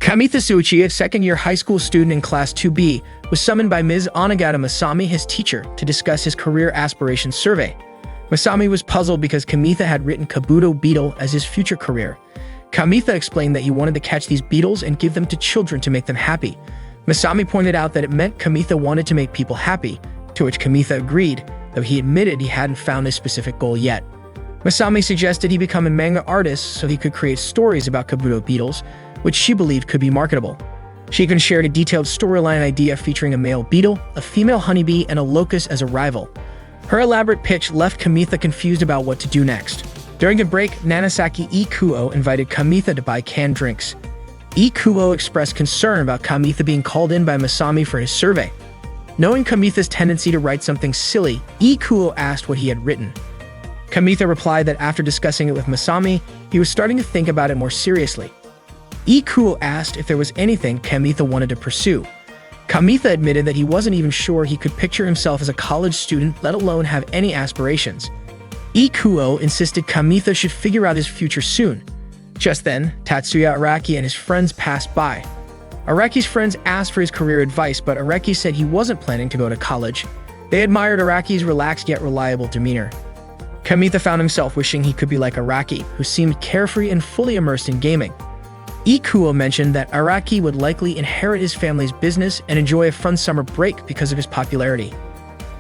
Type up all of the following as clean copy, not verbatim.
Kamitha Suchi, a second-year high school student in Class 2B, was summoned by Ms. Onagata Masami, his teacher, to discuss his career aspirations survey. Masami was puzzled because Kamitha had written Kabuto beetle as his future career. Kamitha explained that he wanted to catch these beetles and give them to children to make them happy. Masami pointed out that it meant Kamitha wanted to make people happy, to which Kamitha agreed, though he admitted he hadn't found his specific goal yet. Masami suggested he become a manga artist so he could create stories about Kabuto beetles, which she believed could be marketable. She even shared a detailed storyline idea featuring a male beetle, a female honeybee, and a locust as a rival. Her elaborate pitch left Kamitha confused about what to do next. During a break, Nanasaki Ikuo invited Kamitha to buy canned drinks. Ikuo expressed concern about Kamitha being called in by Masami for his survey. Knowing Kamitha's tendency to write something silly, Ikuo asked what he had written. Kamitha replied that after discussing it with Masami, he was starting to think about it more seriously. Ikuo asked if there was anything Kamitha wanted to pursue. Kamitha admitted that he wasn't even sure he could picture himself as a college student, let alone have any aspirations. Ikuo insisted Kamitha should figure out his future soon. Just then, Tatsuya Araki and his friends passed by. Araki's friends asked for his career advice, but Araki said he wasn't planning to go to college. They admired Araki's relaxed yet reliable demeanor. Kamitha found himself wishing he could be like Araki, who seemed carefree and fully immersed in gaming. Ikuo mentioned that Araki would likely inherit his family's business and enjoy a fun summer break because of his popularity.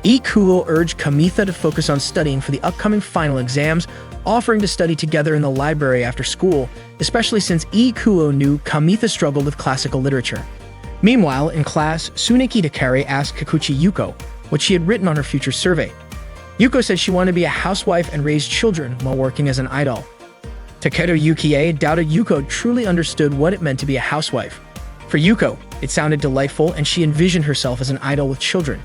Ikuo urged Kamitha to focus on studying for the upcoming final exams, offering to study together in the library after school, especially since Ikuo knew Kamitha struggled with classical literature. Meanwhile, in class, Tsuneki Takari asked Kikuchi Yuko what she had written on her future survey. Yuko said she wanted to be a housewife and raise children while working as an idol. Takedo Yukie doubted Yuko truly understood what it meant to be a housewife. For Yuko, it sounded delightful and she envisioned herself as an idol with children.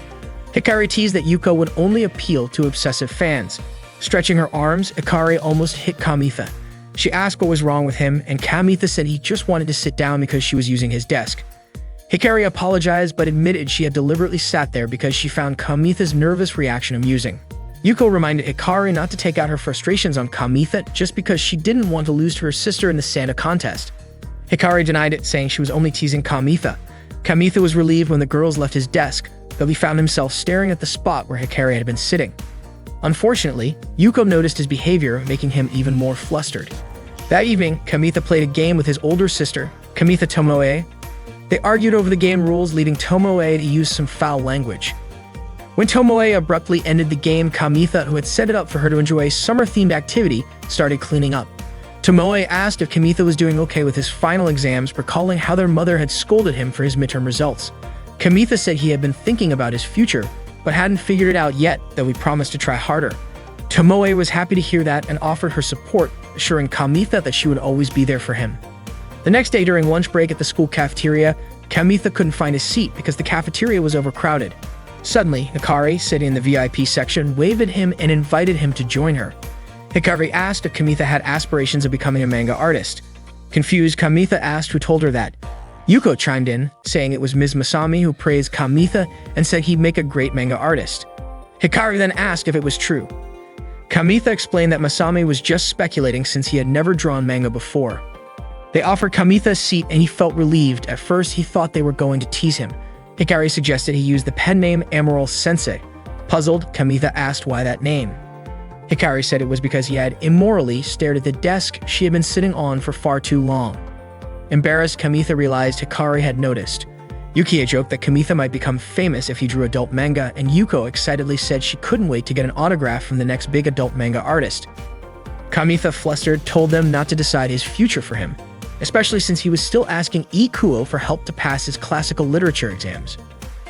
Hikari teased that Yuko would only appeal to obsessive fans. Stretching her arms, Hikari almost hit Kamitha. She asked what was wrong with him, and Kamitha said he just wanted to sit down because she was using his desk. Hikari apologized but admitted she had deliberately sat there because she found Kamitha's nervous reaction amusing. Yuko reminded Hikari not to take out her frustrations on Kamitha just because she didn't want to lose to her sister in the Santa contest. Hikari denied it, saying she was only teasing Kamitha. Kamitha was relieved when the girls left his desk, though he found himself staring at the spot where Hikari had been sitting. Unfortunately, Yuko noticed his behavior, making him even more flustered. That evening, Kamitha played a game with his older sister, Kamitha Tomoe. They argued over the game rules, leading Tomoe to use some foul language. When Tomoe abruptly ended the game, Kamitha, who had set it up for her to enjoy a summer-themed activity, started cleaning up. Tomoe asked if Kamitha was doing okay with his final exams, recalling how their mother had scolded him for his midterm results. Kamitha said he had been thinking about his future, but hadn't figured it out yet, though he promised to try harder. Tomoe was happy to hear that and offered her support, assuring Kamitha that she would always be there for him. The next day during lunch break at the school cafeteria, Kamitha couldn't find a seat because the cafeteria was overcrowded. Suddenly, Hikari, sitting in the VIP section, waved at him and invited him to join her. Hikari asked if Kamitha had aspirations of becoming a manga artist. Confused, Kamitha asked who told her that. Yuko chimed in, saying it was Ms. Masami who praised Kamitha and said he'd make a great manga artist. Hikari then asked if it was true. Kamitha explained that Masami was just speculating since he had never drawn manga before. They offered Kamitha a seat and he felt relieved. At first, he thought they were going to tease him. Hikari suggested he use the pen name Emerald Sensei. Puzzled, Kamitha asked why that name. Hikari said it was because he had immorally stared at the desk she had been sitting on for far too long. Embarrassed, Kamitha realized Hikari had noticed. Yukie joked that Kamitha might become famous if he drew adult manga, and Yuko excitedly said she couldn't wait to get an autograph from the next big adult manga artist. Kamitha, flustered, told them not to decide his future for him, especially since he was still asking Ikuo for help to pass his classical literature exams.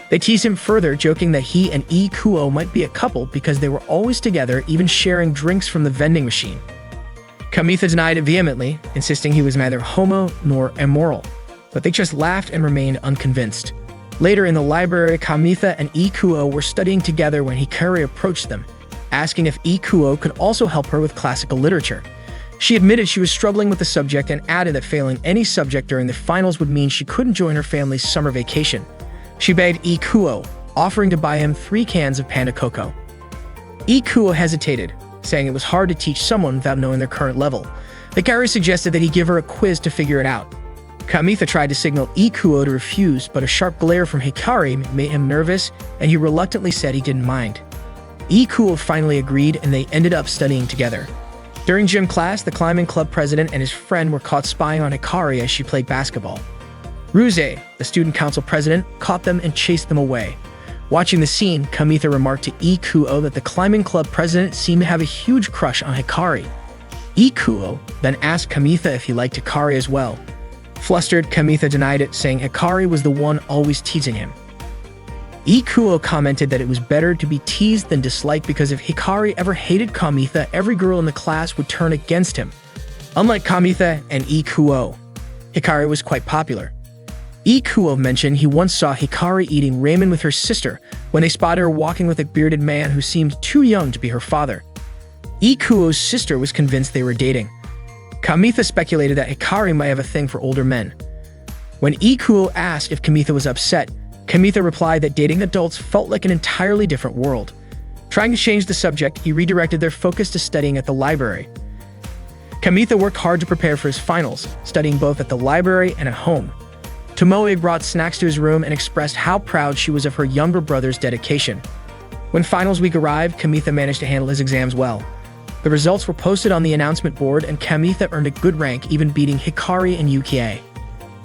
They teased him further, joking that he and Ikuo might be a couple because they were always together, even sharing drinks from the vending machine. Kamitha denied it vehemently, insisting he was neither homo nor immoral, but they just laughed and remained unconvinced. Later in the library, Kamitha and Ikuo were studying together when Hikari approached them, asking if Ikuo could also help her with classical literature. She admitted she was struggling with the subject and added that failing any subject during the finals would mean she couldn't join her family's summer vacation. She begged Ikuo, offering to buy him 3 cans of Panda Cocoa. Ikuo hesitated, saying it was hard to teach someone without knowing their current level. Hikari suggested that he give her a quiz to figure it out. Kamitha tried to signal Ikuo to refuse, but a sharp glare from Hikari made him nervous, and he reluctantly said he didn't mind. Ikuo finally agreed, and they ended up studying together. During gym class, the climbing club president and his friend were caught spying on Hikari as she played basketball. Ruse, the student council president, caught them and chased them away. Watching the scene, Kamitha remarked to Ikuo that the climbing club president seemed to have a huge crush on Hikari. Ikuo then asked Kamitha if he liked Hikari as well. Flustered, Kamitha denied it, saying Hikari was the one always teasing him. Ikuo commented that it was better to be teased than disliked because if Hikari ever hated Kamitha, every girl in the class would turn against him. Unlike Kamitha and Ikuo, Hikari was quite popular. Ikuo mentioned he once saw Hikari eating ramen with her sister when they spotted her walking with a bearded man who seemed too young to be her father. Ikuo's sister was convinced they were dating. Kamitha speculated that Hikari might have a thing for older men. When Ikuo asked if Kamitha was upset, Kamitha replied that dating adults felt like an entirely different world. Trying to change the subject, he redirected their focus to studying at the library. Kamitha worked hard to prepare for his finals, studying both at the library and at home. Tomoe brought snacks to his room and expressed how proud she was of her younger brother's dedication. When finals week arrived, Kamitha managed to handle his exams well. The results were posted on the announcement board, and Kamitha earned a good rank, even beating Hikari and Yukie.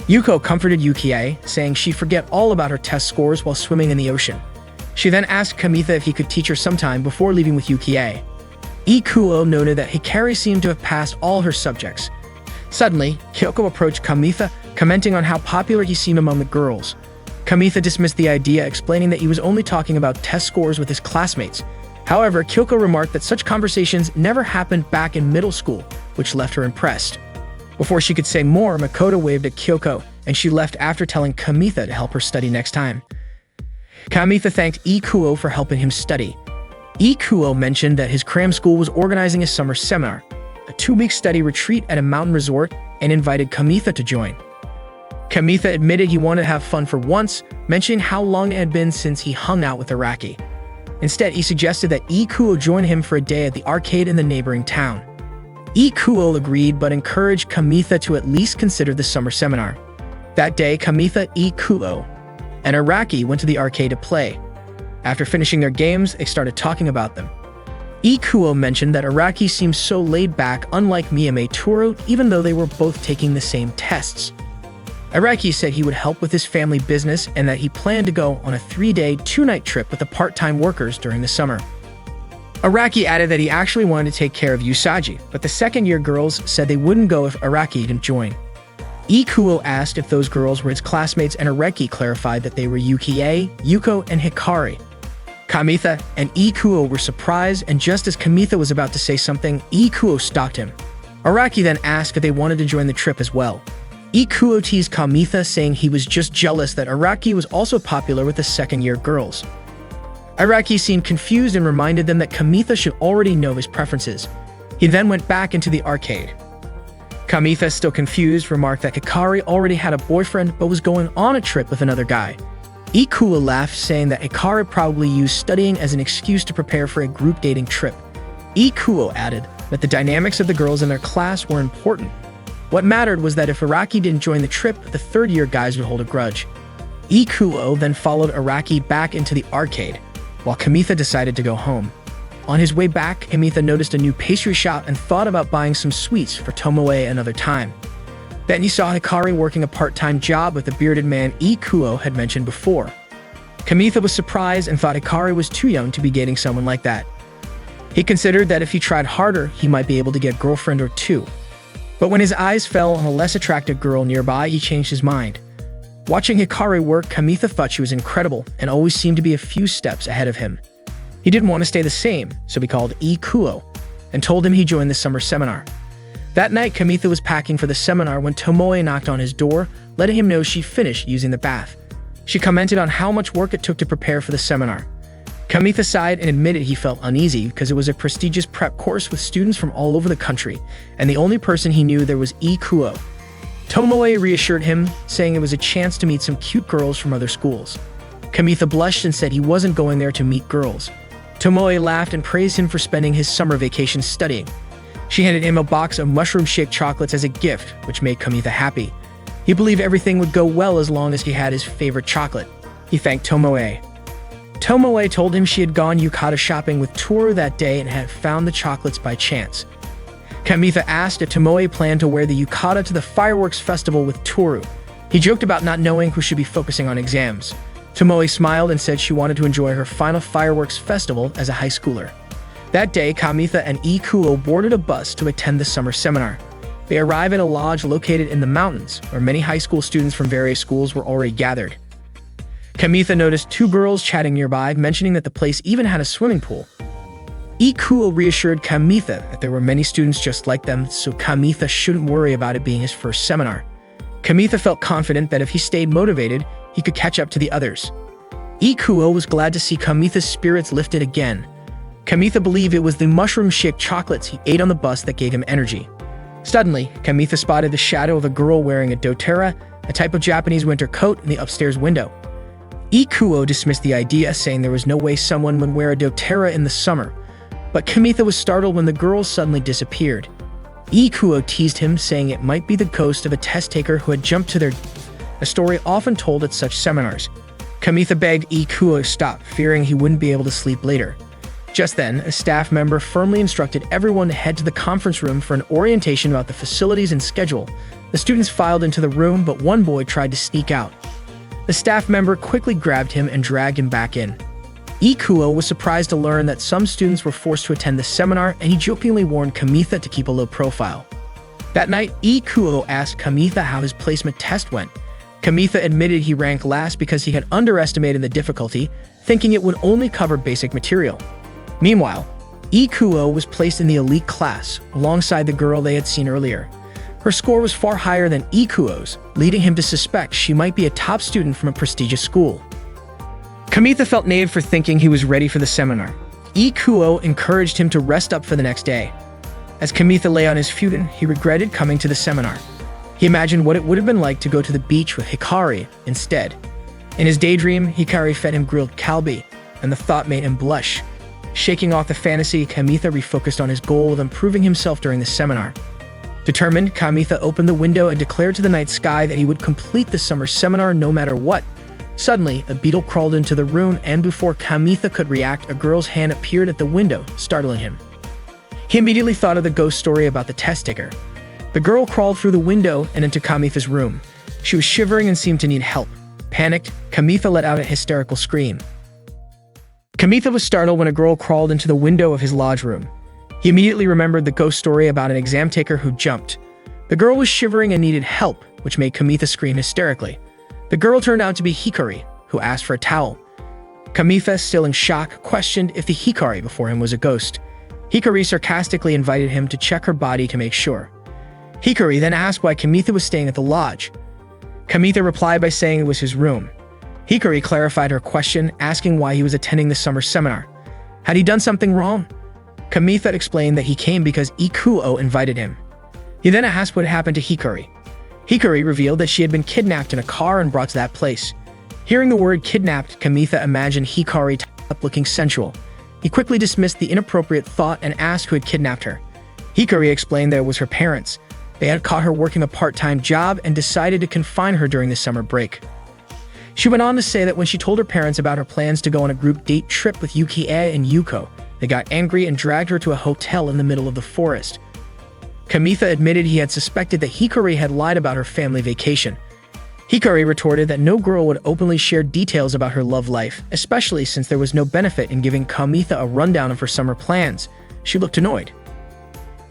Yuko comforted Yukie, saying she'd forget all about her test scores while swimming in the ocean. She then asked Kamitha if he could teach her sometime before leaving with Yukie. Ikuo noted that Hikari seemed to have passed all her subjects. Suddenly, Kyoko approached Kamitha, commenting on how popular he seemed among the girls. Kamitha dismissed the idea, explaining that he was only talking about test scores with his classmates. However, Kyoko remarked that such conversations never happened back in middle school, which left her impressed. Before she could say more, Makoto waved at Kyoko, and she left after telling Kamitha to help her study next time. Kamitha thanked Ikuo for helping him study. Ikuo mentioned that his cram school was organizing a summer seminar, a 2-week study retreat at a mountain resort, and invited Kamitha to join. Kamitha admitted he wanted to have fun for once, mentioning how long it had been since he hung out with Araki. Instead, he suggested that Ikuo join him for a day at the arcade in the neighboring town. Ikuo agreed, but encouraged Kamitha to at least consider the summer seminar. That day, Kamitha, Ikuo, and Araki went to the arcade to play. After finishing their games, they started talking about them. Ikuo mentioned that Araki seemed so laid back, unlike Miyame Toru, even though they were both taking the same tests. Araki said he would help with his family business and that he planned to go on a 3-day, 2-night trip with the part-time workers during the summer. Araki added that he actually wanted to take care of Usagi, but the second-year girls said they wouldn't go if Araki didn't join. Ikuo asked if those girls were his classmates, and Araki clarified that they were Yukie, Yuko, and Hikari. Kamitha and Ikuo were surprised, and just as Kamitha was about to say something, Ikuo stopped him. Araki then asked if they wanted to join the trip as well. Ikuo teased Kamitha, saying he was just jealous that Araki was also popular with the second-year girls. Araki seemed confused and reminded them that Kamitha should already know his preferences. He then went back into the arcade. Kamitha, still confused, remarked that Hikari already had a boyfriend but was going on a trip with another guy. Ikuo laughed, saying that Hikari probably used studying as an excuse to prepare for a group dating trip. Ikuo added that the dynamics of the girls in their class were important. What mattered was that if Araki didn't join the trip, the third-year guys would hold a grudge. Ikuo then followed Araki back into the arcade, while Kamitha decided to go home. On his way back, Kamitha noticed a new pastry shop and thought about buying some sweets for Tomoe another time. Then he saw Hikari working a part-time job with the bearded man Ikuo had mentioned before. Kamitha was surprised and thought Hikari was too young to be dating someone like that. He considered that if he tried harder, he might be able to get a girlfriend or two. But when his eyes fell on a less attractive girl nearby, he changed his mind. Watching Hikari work, Kamitha thought she was incredible and always seemed to be a few steps ahead of him. He didn't want to stay the same, so he called Ikuo and told him he'd join the summer seminar. That night, Kamitha was packing for the seminar when Tomoe knocked on his door, letting him know she finished using the bath. She commented on how much work it took to prepare for the seminar. Kamitha sighed and admitted he felt uneasy because it was a prestigious prep course with students from all over the country, and the only person he knew there was Ikuo. Tomoe reassured him, saying it was a chance to meet some cute girls from other schools. Kamitha blushed and said he wasn't going there to meet girls. Tomoe laughed and praised him for spending his summer vacation studying. She handed him a box of mushroom-shaped chocolates as a gift, which made Kamitha happy. He believed everything would go well as long as he had his favorite chocolate. He thanked Tomoe. Tomoe told him she had gone yukata shopping with Toru that day and had found the chocolates by chance. Kamitha asked if Tomoe planned to wear the yukata to the fireworks festival with Toru. He joked about not knowing who should be focusing on exams. Tomoe smiled and said she wanted to enjoy her final fireworks festival as a high schooler. That day, Kamitha and Ikuo boarded a bus to attend the summer seminar. They arrived at a lodge located in the mountains, where many high school students from various schools were already gathered. Kamitha noticed two girls chatting nearby, mentioning that the place even had a swimming pool. Ikuo reassured Kamitha that there were many students just like them, so Kamitha shouldn't worry about it being his first seminar. Kamitha felt confident that if he stayed motivated, he could catch up to the others. Ikuo was glad to see Kamitha's spirits lifted again. Kamitha believed it was the mushroom shake chocolates he ate on the bus that gave him energy. Suddenly, Kamitha spotted the shadow of a girl wearing a doTERRA, a type of Japanese winter coat, in the upstairs window. Ikuo dismissed the idea, saying there was no way someone would wear a doTERRA in the summer, but Kamitha was startled when the girl suddenly disappeared. Ikuo teased him, saying it might be the ghost of a test taker who had jumped to their death, a story often told at such seminars. Kamitha begged Ikuo to stop, fearing he wouldn't be able to sleep later. Just then, a staff member firmly instructed everyone to head to the conference room for an orientation about the facilities and schedule. The students filed into the room, but one boy tried to sneak out. The staff member quickly grabbed him and dragged him back in. Ikuo was surprised to learn that some students were forced to attend the seminar, and he jokingly warned Kamitha to keep a low profile. That night, Ikuo asked Kamitha how his placement test went. Kamitha admitted he ranked last because he had underestimated the difficulty, thinking it would only cover basic material. Meanwhile, Ikuo was placed in the elite class, alongside the girl they had seen earlier. Her score was far higher than Ikuo's, leading him to suspect she might be a top student from a prestigious school. Kamitha felt naive for thinking he was ready for the seminar. Ikuo encouraged him to rest up for the next day. As Kamitha lay on his futon, he regretted coming to the seminar. He imagined what it would have been like to go to the beach with Hikari instead. In his daydream, Hikari fed him grilled kalbi, and the thought made him blush. Shaking off the fantasy, Kamitha refocused on his goal of improving himself during the seminar. Determined, Kamitha opened the window and declared to the night sky that he would complete the summer seminar no matter what. Suddenly, a beetle crawled into the room, and before Kamitha could react, a girl's hand appeared at the window, startling him. He immediately thought of the ghost story about the test taker. The girl crawled through the window and into Kamitha's room. She was shivering and seemed to need help. Panicked, Kamitha let out a hysterical scream. Kamitha was startled when a girl crawled into the window of his lodge room. He immediately remembered the ghost story about an exam taker who jumped. The girl was shivering and needed help, which made Kamitha scream hysterically. The girl turned out to be Hikari, who asked for a towel. Kamitha, still in shock, questioned if the Hikari before him was a ghost. Hikari sarcastically invited him to check her body to make sure. Hikari then asked why Kamitha was staying at the lodge. Kamitha replied by saying it was his room. Hikari clarified her question, asking why he was attending the summer seminar. Had he done something wrong? Kamitha explained that he came because Ikuo invited him. He then asked what happened to Hikari. Hikari revealed that she had been kidnapped in a car and brought to that place. Hearing the word kidnapped, Kamitha imagined Hikari tied up looking sensual. He quickly dismissed the inappropriate thought and asked who had kidnapped her. Hikari explained that it was her parents. They had caught her working a part-time job and decided to confine her during the summer break. She went on to say that when she told her parents about her plans to go on a group date trip with Yukie and Yuko, they got angry and dragged her to a hotel in the middle of the forest. Kamitha admitted he had suspected that Hikari had lied about her family vacation. Hikari retorted that no girl would openly share details about her love life, especially since there was no benefit in giving Kamitha a rundown of her summer plans. She looked annoyed.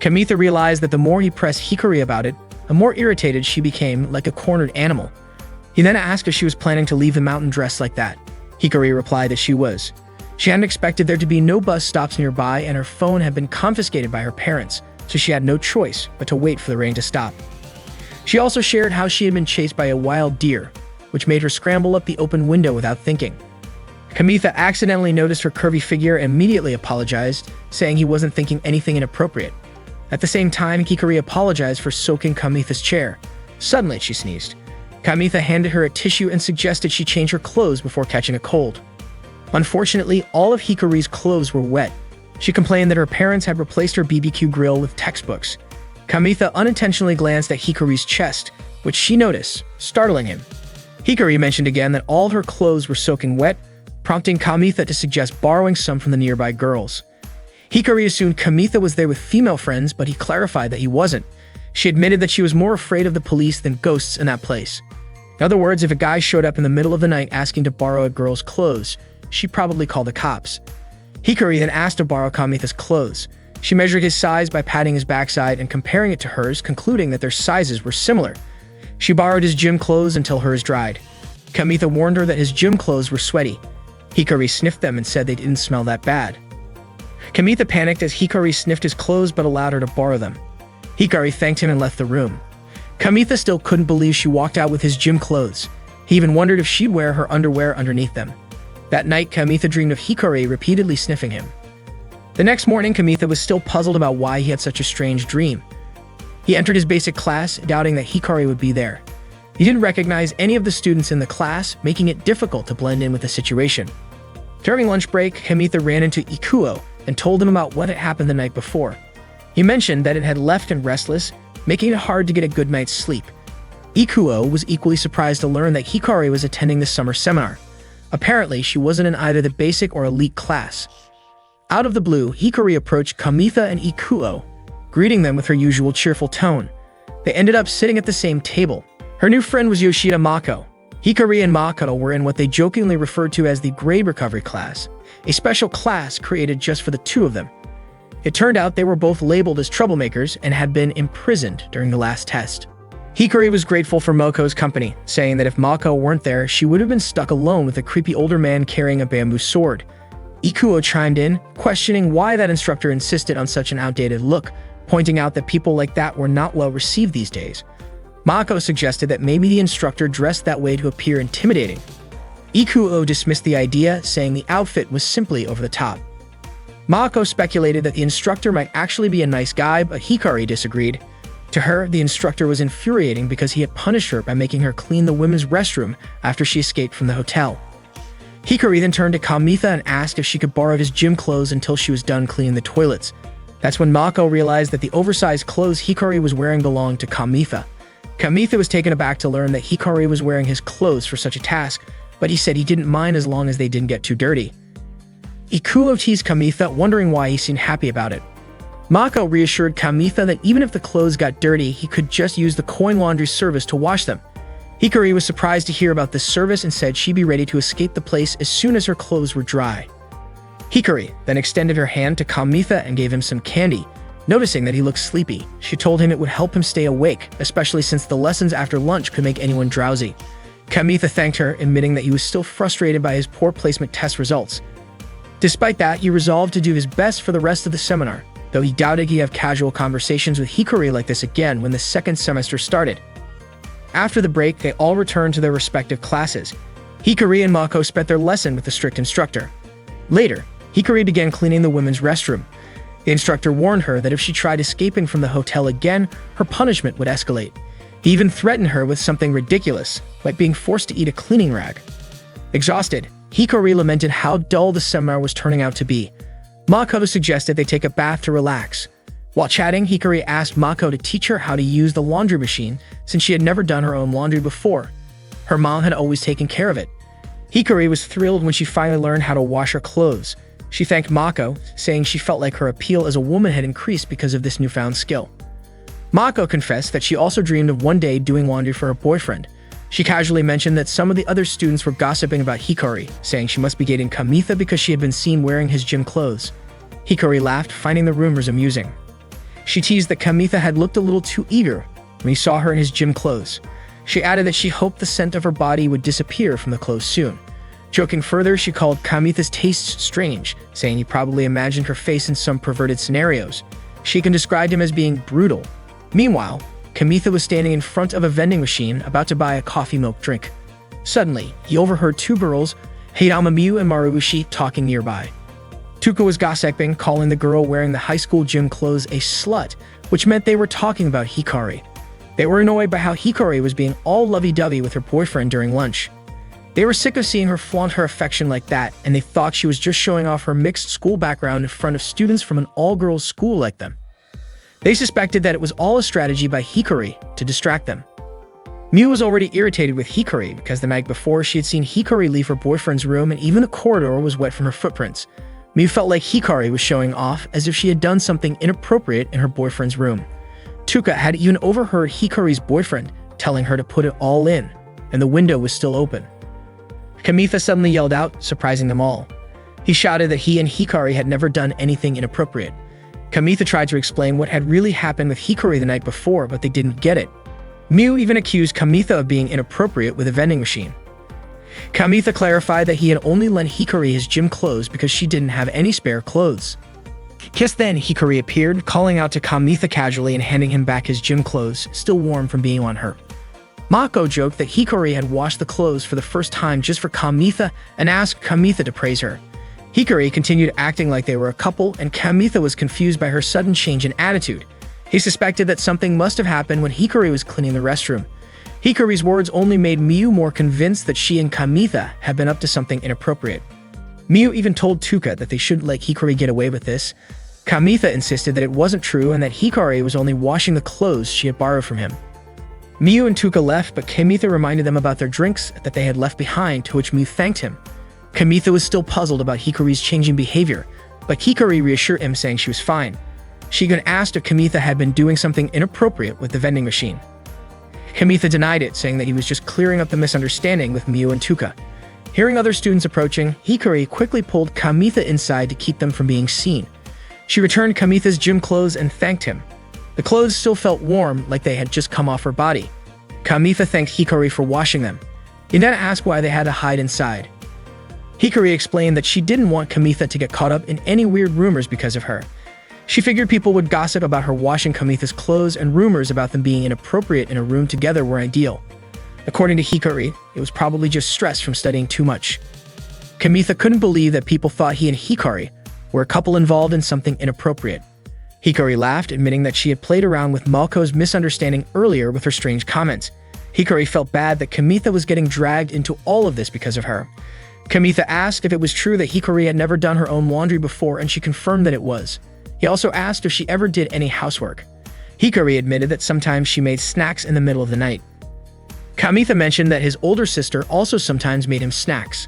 Kamitha realized that the more he pressed Hikari about it, the more irritated she became, like a cornered animal. He then asked if she was planning to leave the mountain dressed like that. Hikari replied that she was. She hadn't expected there to be no bus stops nearby, and her phone had been confiscated by her parents, so she had no choice but to wait for the rain to stop. She also shared how she had been chased by a wild deer, which made her scramble up the open window without thinking. Kamitha accidentally noticed her curvy figure and immediately apologized, saying he wasn't thinking anything inappropriate. At the same time, Hikari apologized for soaking Kamitha's chair. Suddenly, she sneezed. Kamitha handed her a tissue and suggested she change her clothes before catching a cold. Unfortunately, all of Hikari's clothes were wet. She complained that her parents had replaced her BBQ grill with textbooks. Kamitha unintentionally glanced at Hikari's chest, which she noticed, startling him. Hikari mentioned again that all her clothes were soaking wet, prompting Kamitha to suggest borrowing some from the nearby girls. Hikari assumed Kamitha was there with female friends, but he clarified that he wasn't. She admitted that she was more afraid of the police than ghosts in that place. In other words, if a guy showed up in the middle of the night asking to borrow a girl's clothes, she'd probably call the cops. Hikari then asked to borrow Kamitha's clothes. She measured his size by patting his backside and comparing it to hers, concluding that their sizes were similar. She borrowed his gym clothes until hers dried. Kamitha warned her that his gym clothes were sweaty. Hikari sniffed them and said they didn't smell that bad. Kamitha panicked as Hikari sniffed his clothes but allowed her to borrow them. Hikari thanked him and left the room. Kamitha still couldn't believe she walked out with his gym clothes. He even wondered if she'd wear her underwear underneath them. That night, Kamitha dreamed of Hikari repeatedly sniffing him. The next morning, Kamitha was still puzzled about why he had such a strange dream. He entered his basic class, doubting that Hikari would be there. He didn't recognize any of the students in the class, making it difficult to blend in with the situation. During lunch break, Kamitha ran into Ikuo and told him about what had happened the night before. He mentioned that it had left him restless, making it hard to get a good night's sleep. Ikuo was equally surprised to learn that Hikari was attending the summer seminar. Apparently, she wasn't in either the basic or elite class. Out of the blue, Hikari approached Kamitha and Ikuo, greeting them with her usual cheerful tone. They ended up sitting at the same table. Her new friend was Yoshida Mako. Hikari and Makoto were in what they jokingly referred to as the grade recovery class, a special class created just for the two of them. It turned out they were both labeled as troublemakers and had been imprisoned during the last test. Hikari was grateful for Moko's company, saying that if Mako weren't there, she would have been stuck alone with a creepy older man carrying a bamboo sword. Ikuo chimed in, questioning why that instructor insisted on such an outdated look, pointing out that people like that were not well received these days. Mako suggested that maybe the instructor dressed that way to appear intimidating. Ikuo dismissed the idea, saying the outfit was simply over the top. Mako speculated that the instructor might actually be a nice guy, but Hikari disagreed. To her, the instructor was infuriating because he had punished her by making her clean the women's restroom after she escaped from the hotel. Hikari then turned to Kamitha and asked if she could borrow his gym clothes until she was done cleaning the toilets. That's when Mako realized that the oversized clothes Hikari was wearing belonged to Kamitha. Kamitha was taken aback to learn that Hikari was wearing his clothes for such a task, but he said he didn't mind as long as they didn't get too dirty. Ikuo teased Kamitha, wondering why he seemed happy about it. Mako reassured Kamitha that even if the clothes got dirty, he could just use the coin laundry service to wash them. Hikari was surprised to hear about this service and said she'd be ready to escape the place as soon as her clothes were dry. Hikari then extended her hand to Kamitha and gave him some candy. Noticing that he looked sleepy, she told him it would help him stay awake, especially since the lessons after lunch could make anyone drowsy. Kamitha thanked her, admitting that he was still frustrated by his poor placement test results. Despite that, he resolved to do his best for the rest of the seminar, though he doubted he'd have casual conversations with Hikari like this again when the second semester started. After the break, they all returned to their respective classes. Hikari and Mako spent their lesson with the strict instructor. Later, Hikari began cleaning the women's restroom. The instructor warned her that if she tried escaping from the hotel again, her punishment would escalate. He even threatened her with something ridiculous, like being forced to eat a cleaning rag. Exhausted, Hikari lamented how dull the seminar was turning out to be. Mako suggested they take a bath to relax. While chatting, Hikari asked Mako to teach her how to use the laundry machine since she had never done her own laundry before. Her mom had always taken care of it. Hikari was thrilled when she finally learned how to wash her clothes. She thanked Mako, saying she felt like her appeal as a woman had increased because of this newfound skill. Mako confessed that she also dreamed of one day doing laundry for her boyfriend. She casually mentioned that some of the other students were gossiping about Hikari, saying she must be dating Kamitha because she had been seen wearing his gym clothes. Hikari laughed, finding the rumors amusing. She teased that Kamitha had looked a little too eager when he saw her in his gym clothes. She added that she hoped the scent of her body would disappear from the clothes soon. Joking further, she called Kamitha's tastes strange, saying he probably imagined her face in some perverted scenarios. Shiken described him as being brutal. Meanwhile, Kamitha was standing in front of a vending machine about to buy a coffee milk drink. Suddenly, he overheard two girls, Hirama and Marubushi, talking nearby. Tuka was gossiping, calling the girl wearing the high school gym clothes a slut, which meant they were talking about Hikari. They were annoyed by how Hikari was being all lovey-dovey with her boyfriend during lunch. They were sick of seeing her flaunt her affection like that, and they thought she was just showing off her mixed school background in front of students from an all-girls school like them. They suspected that it was all a strategy by Hikari to distract them. Miu was already irritated with Hikari because the night before she had seen Hikari leave her boyfriend's room and even the corridor was wet from her footprints. Miu felt like Hikari was showing off as if she had done something inappropriate in her boyfriend's room. Tuka had even overheard Hikari's boyfriend telling her to put it all in, and the window was still open. Kamitha suddenly yelled out, surprising them all. He shouted that he and Hikari had never done anything inappropriate. Kamitha tried to explain what had really happened with Hikari the night before, but they didn't get it. Miu even accused Kamitha of being inappropriate with a vending machine. Kamitha clarified that he had only lent Hikari his gym clothes because she didn't have any spare clothes. Just then, Hikari appeared, calling out to Kamitha casually and handing him back his gym clothes, still warm from being on her. Mako joked that Hikari had washed the clothes for the first time just for Kamitha and asked Kamitha to praise her. Hikari continued acting like they were a couple, and Kamitha was confused by her sudden change in attitude. He suspected that something must have happened when Hikari was cleaning the restroom. Hikari's words only made Miu more convinced that she and Kamitha had been up to something inappropriate. Miu even told Tuka that they shouldn't let Hikari get away with this. Kamitha insisted that it wasn't true and that Hikari was only washing the clothes she had borrowed from him. Miu and Tuka left, but Kamitha reminded them about their drinks that they had left behind, to which Miu thanked him. Kamitha was still puzzled about Hikari's changing behavior, but Hikari reassured him, saying she was fine. She even asked if Kamitha had been doing something inappropriate with the vending machine. Kamitha denied it, saying that he was just clearing up the misunderstanding with Miu and Tuka. Hearing other students approaching, Hikari quickly pulled Kamitha inside to keep them from being seen. She returned Kamitha's gym clothes and thanked him. The clothes still felt warm, like they had just come off her body. Kamitha thanked Hikari for washing them. He then asked why they had to hide inside. Hikari explained that she didn't want Kamitha to get caught up in any weird rumors because of her. She figured people would gossip about her washing Kamitha's clothes, and rumors about them being inappropriate in a room together were ideal. According to Hikari, it was probably just stress from studying too much. Kamitha couldn't believe that people thought he and Hikari were a couple involved in something inappropriate. Hikari laughed, admitting that she had played around with Malko's misunderstanding earlier with her strange comments. Hikari felt bad that Kamitha was getting dragged into all of this because of her. Kamitha asked if it was true that Hikari had never done her own laundry before, and she confirmed that it was. He also asked if she ever did any housework. Hikari admitted that sometimes she made snacks in the middle of the night. Kamitha mentioned that his older sister also sometimes made him snacks.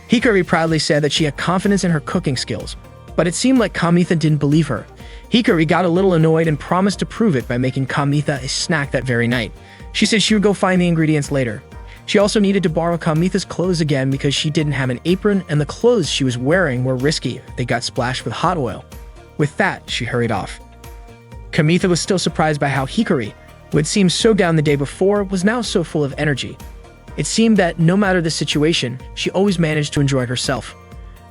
Hikari proudly said that she had confidence in her cooking skills, but it seemed like Kamitha didn't believe her. Hikari got a little annoyed and promised to prove it by making Kamitha a snack that very night. She said she would go find the ingredients later. She also needed to borrow Kamitha's clothes again because she didn't have an apron, and the clothes she was wearing were risky. They got splashed with hot oil. With that, she hurried off. Kamitha was still surprised by how Hikari, who had seemed so down the day before, was now so full of energy. It seemed that no matter the situation, she always managed to enjoy herself.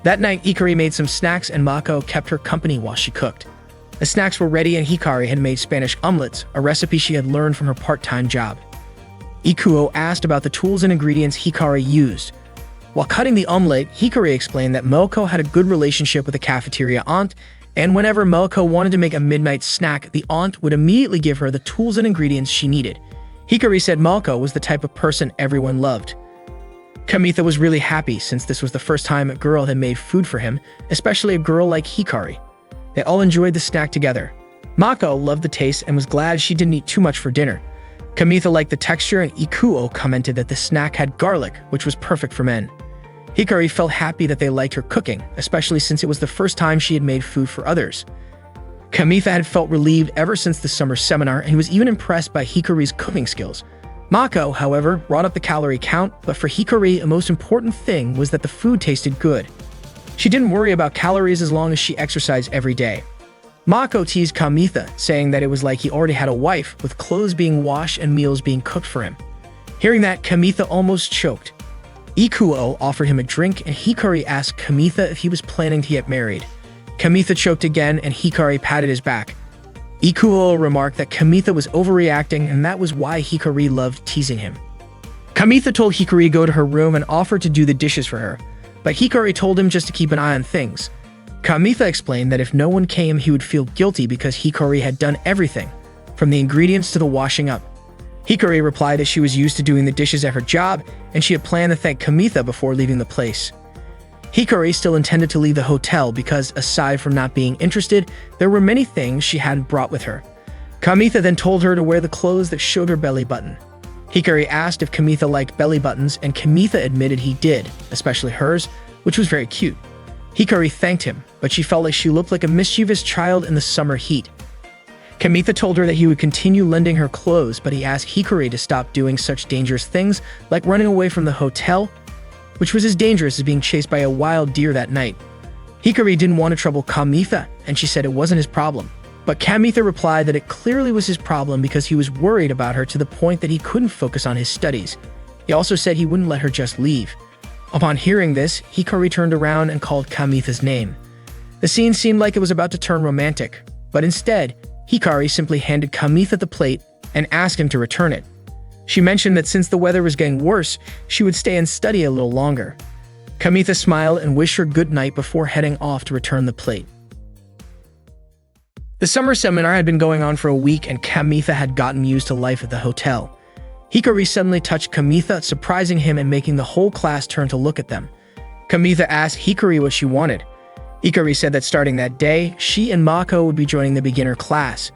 That night, Hikari made some snacks and Mako kept her company while she cooked. The snacks were ready and Hikari had made Spanish omelets, a recipe she had learned from her part-time job. Ikuo asked about the tools and ingredients Hikari used. While cutting the omelet, Hikari explained that Melko had a good relationship with the cafeteria aunt, and whenever Melko wanted to make a midnight snack, the aunt would immediately give her the tools and ingredients she needed. Hikari said Melko was the type of person everyone loved. Kamitha was really happy since this was the first time a girl had made food for him, especially a girl like Hikari. They all enjoyed the snack together. Mako loved the taste and was glad she didn't eat too much for dinner. Kamitha liked the texture, and Ikuo commented that the snack had garlic, which was perfect for men. Hikari felt happy that they liked her cooking, especially since it was the first time she had made food for others. Kamitha had felt relieved ever since the summer seminar and was even impressed by Hikari's cooking skills. Mako, however, brought up the calorie count, but for Hikari, a most important thing was that the food tasted good. She didn't worry about calories as long as she exercised every day. Mako teased Kamitha, saying that it was like he already had a wife, with clothes being washed and meals being cooked for him. Hearing that, Kamitha almost choked. Ikuo offered him a drink, and Hikari asked Kamitha if he was planning to get married. Kamitha choked again, and Hikari patted his back. Ikuo remarked that Kamitha was overreacting, and that was why Hikari loved teasing him. Kamitha told Hikari to go to her room and offered to do the dishes for her, but Hikari told him just to keep an eye on things. Kamitha explained that if no one came, he would feel guilty because Hikari had done everything, from the ingredients to the washing up. Hikari replied that she was used to doing the dishes at her job, and she had planned to thank Kamitha before leaving the place. Hikari still intended to leave the hotel because, aside from not being interested, there were many things she hadn't brought with her. Kamitha then told her to wear the clothes that showed her belly button. Hikari asked if Kamitha liked belly buttons, and Kamitha admitted he did, especially hers, which was very cute. Hikari thanked him, but she felt like she looked like a mischievous child in the summer heat. Kamitha told her that he would continue lending her clothes, but he asked Hikari to stop doing such dangerous things like running away from the hotel, which was as dangerous as being chased by a wild deer that night. Hikari didn't want to trouble Kamitha, and she said it wasn't his problem. But Kamitha replied that it clearly was his problem because he was worried about her to the point that he couldn't focus on his studies. He also said he wouldn't let her just leave. Upon hearing this, Hikari turned around and called Kamitha's name. The scene seemed like it was about to turn romantic, but instead, Hikari simply handed Kamitha the plate and asked him to return it. She mentioned that since the weather was getting worse, she would stay and study a little longer. Kamitha smiled and wished her good night before heading off to return the plate. The summer seminar had been going on for a week, and Kamitha had gotten used to life at the hotel. Hikari suddenly touched Kamitha, surprising him and making the whole class turn to look at them. Kamitha asked Hikari what she wanted. Hikari said that starting that day, she and Mako would be joining the beginner class.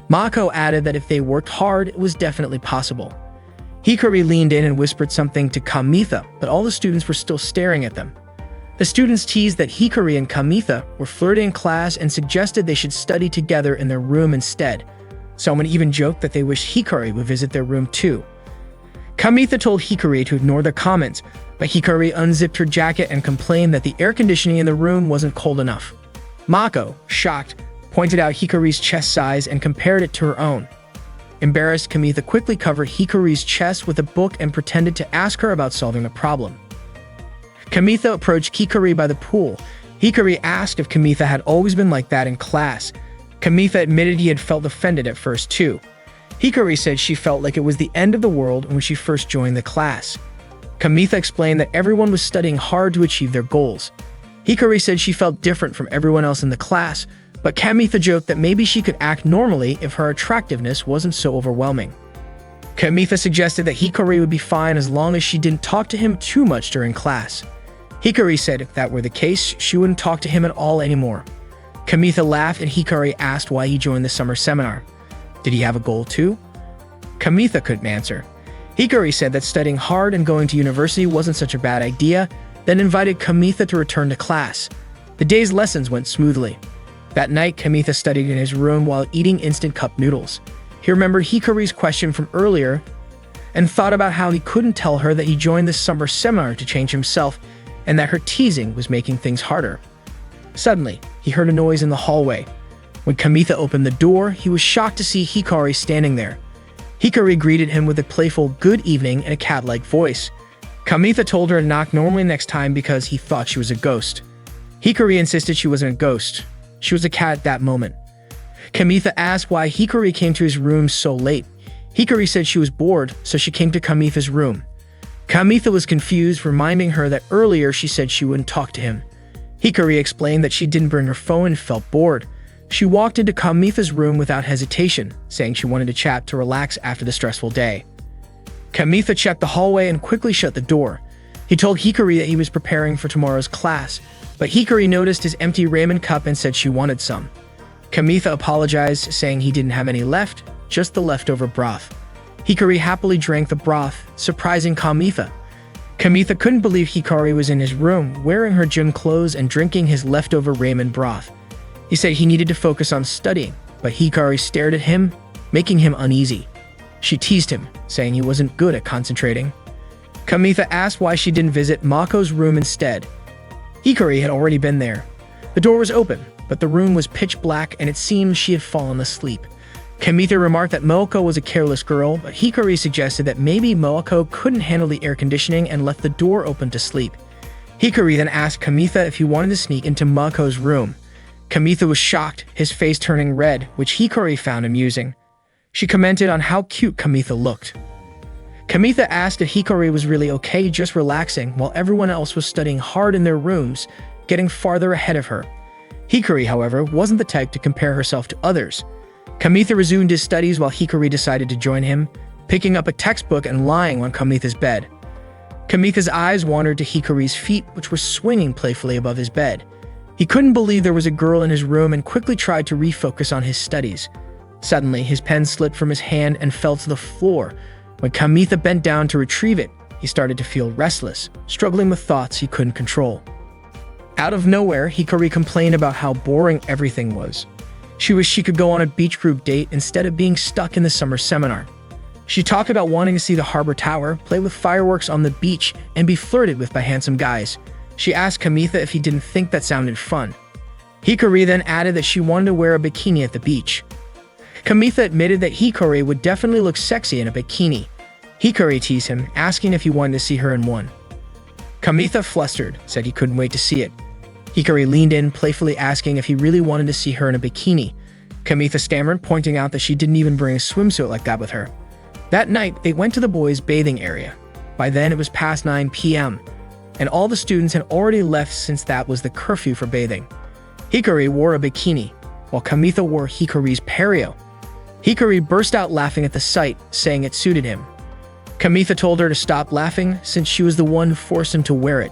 Mako added that if they worked hard, it was definitely possible. Hikari leaned in and whispered something to Kamitha, but all the students were still staring at them. The students teased that Hikari and Kamitha were flirting in class and suggested they should study together in their room instead. Someone even joked that they wished Hikari would visit their room too. Kamitha told Hikari to ignore the comments, but Hikari unzipped her jacket and complained that the air conditioning in the room wasn't cold enough. Mako, shocked, pointed out Hikari's chest size and compared it to her own. Embarrassed, Kamitha quickly covered Hikari's chest with a book and pretended to ask her about solving the problem. Kamitha approached Hikari by the pool. Hikari asked if Kamitha had always been like that in class. Kamitha admitted he had felt offended at first too. Hikari said she felt like it was the end of the world when she first joined the class. Kamitha explained that everyone was studying hard to achieve their goals. Hikari said she felt different from everyone else in the class, but Kamitha joked that maybe she could act normally if her attractiveness wasn't so overwhelming. Kamitha suggested that Hikari would be fine as long as she didn't talk to him too much during class. Hikari said if that were the case, she wouldn't talk to him at all anymore. Kamitha laughed and Hikari asked why he joined the summer seminar. Did he have a goal too? Kamitha couldn't answer. Hikari said that studying hard and going to university wasn't such a bad idea, then invited Kamitha to return to class. The day's lessons went smoothly. That night, Kamitha studied in his room while eating instant cup noodles. He remembered Hikari's question from earlier and thought about how he couldn't tell her that he joined the summer seminar to change himself and that her teasing was making things harder. Suddenly, he heard a noise in the hallway. When Kamitha opened the door, he was shocked to see Hikari standing there. Hikari greeted him with a playful good evening in a cat-like voice. Kamitha told her to knock normally next time because he thought she was a ghost. Hikari insisted she wasn't a ghost. She was a cat at that moment. Kamitha asked why Hikari came to his room so late. Hikari said she was bored, so she came to Kamitha's room. Kamitha was confused, reminding her that earlier she said she wouldn't talk to him. Hikari explained that she didn't bring her phone and felt bored. She walked into Kamitha's room without hesitation, saying she wanted to chat to relax after the stressful day. Kamitha checked the hallway and quickly shut the door. He told Hikari that he was preparing for tomorrow's class, but Hikari noticed his empty ramen cup and said she wanted some. Kamitha apologized, saying he didn't have any left, just the leftover broth. Hikari happily drank the broth, surprising Kamitha. Kamitha couldn't believe Hikari was in his room, wearing her gym clothes and drinking his leftover ramen broth. He said he needed to focus on studying, but Hikari stared at him, making him uneasy. She teased him, saying he wasn't good at concentrating. Kamitha asked why she didn't visit Mako's room instead. Hikari had already been there. The door was open, but the room was pitch black and it seemed she had fallen asleep. Kamitha remarked that Moako was a careless girl, but Hikari suggested that maybe Moako couldn't handle the air conditioning and left the door open to sleep. Hikari then asked Kamitha if he wanted to sneak into Mako's room. Kamitha was shocked, his face turning red, which Hikari found amusing. She commented on how cute Kamitha looked. Kamitha asked if Hikari was really okay just relaxing while everyone else was studying hard in their rooms, getting farther ahead of her. Hikari, however, wasn't the type to compare herself to others. Kamitha resumed his studies while Hikari decided to join him, picking up a textbook and lying on Kamitha's bed. Kamitha's eyes wandered to Hikari's feet, which were swinging playfully above his bed. He couldn't believe there was a girl in his room and quickly tried to refocus on his studies. Suddenly, his pen slipped from his hand and fell to the floor. When Kamitha bent down to retrieve it, he started to feel restless, struggling with thoughts he couldn't control. Out of nowhere, Hikari complained about how boring everything was. She wished she could go on a beach group date instead of being stuck in the summer seminar. She talked about wanting to see the harbor tower, play with fireworks on the beach, and be flirted with by handsome guys. She asked Kamitha if he didn't think that sounded fun. Hikari then added that she wanted to wear a bikini at the beach. Kamitha admitted that Hikari would definitely look sexy in a bikini. Hikari teased him, asking if he wanted to see her in one. Kamitha, flustered, said he couldn't wait to see it. Hikari leaned in, playfully asking if he really wanted to see her in a bikini. Kamitha stammered, pointing out that she didn't even bring a swimsuit like that with her. That night, they went to the boys' bathing area. By then, it was past 9 p.m., and all the students had already left since that was the curfew for bathing. Hikari wore a bikini, while Kamitha wore Hikari's pareo. Hikari burst out laughing at the sight, saying it suited him. Kamitha told her to stop laughing since she was the one who forced him to wear it.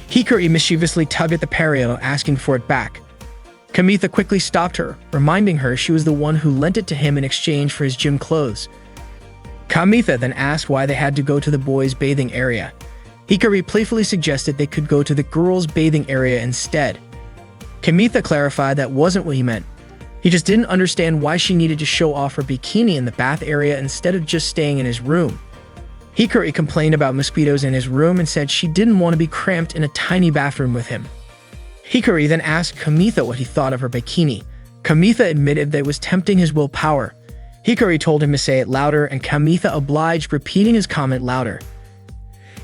Hikari mischievously tugged at the pareo, asking for it back. Kamitha quickly stopped her, reminding her she was the one who lent it to him in exchange for his gym clothes. Kamitha then asked why they had to go to the boys' bathing area. Hikari playfully suggested they could go to the girls' bathing area instead. Kamitha clarified that wasn't what he meant. He just didn't understand why she needed to show off her bikini in the bath area instead of just staying in his room. Hikari complained about mosquitoes in his room and said she didn't want to be cramped in a tiny bathroom with him. Hikari then asked Kamitha what he thought of her bikini. Kamitha admitted that it was tempting his willpower. Hikari told him to say it louder, and Kamitha obliged, repeating his comment louder.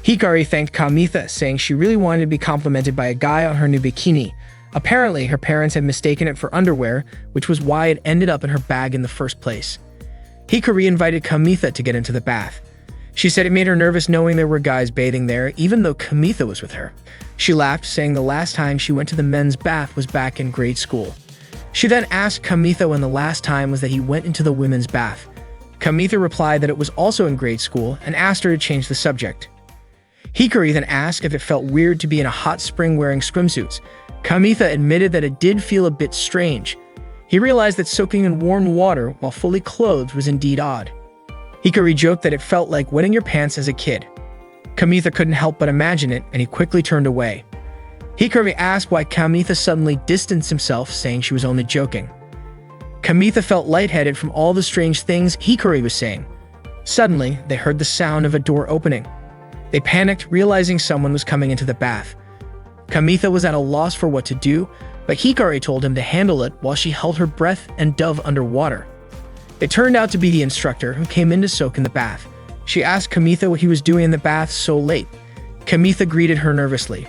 Hikari thanked Kamitha, saying she really wanted to be complimented by a guy on her new bikini. Apparently, her parents had mistaken it for underwear, which was why it ended up in her bag in the first place. Hikari invited Kamitha to get into the bath. She said it made her nervous knowing there were guys bathing there, even though Kamitha was with her. She laughed, saying the last time she went to the men's bath was back in grade school. She then asked Kamitha when the last time was that he went into the women's bath. Kamitha replied that it was also in grade school and asked her to change the subject. Hikari then asked if it felt weird to be in a hot spring wearing swimsuits. Kamitha admitted that it did feel a bit strange. He realized that soaking in warm water while fully clothed was indeed odd. Hikari joked that it felt like wetting your pants as a kid. Kamitha couldn't help but imagine it, and he quickly turned away. Hikari asked why Kamitha suddenly distanced himself, saying she was only joking. Kamitha felt lightheaded from all the strange things Hikari was saying. Suddenly, they heard the sound of a door opening. They panicked, realizing someone was coming into the bath. Kamitha was at a loss for what to do, but Hikari told him to handle it while she held her breath and dove underwater. It turned out to be the instructor who came in to soak in the bath. She asked Kamitha what he was doing in the bath so late. Kamitha greeted her nervously.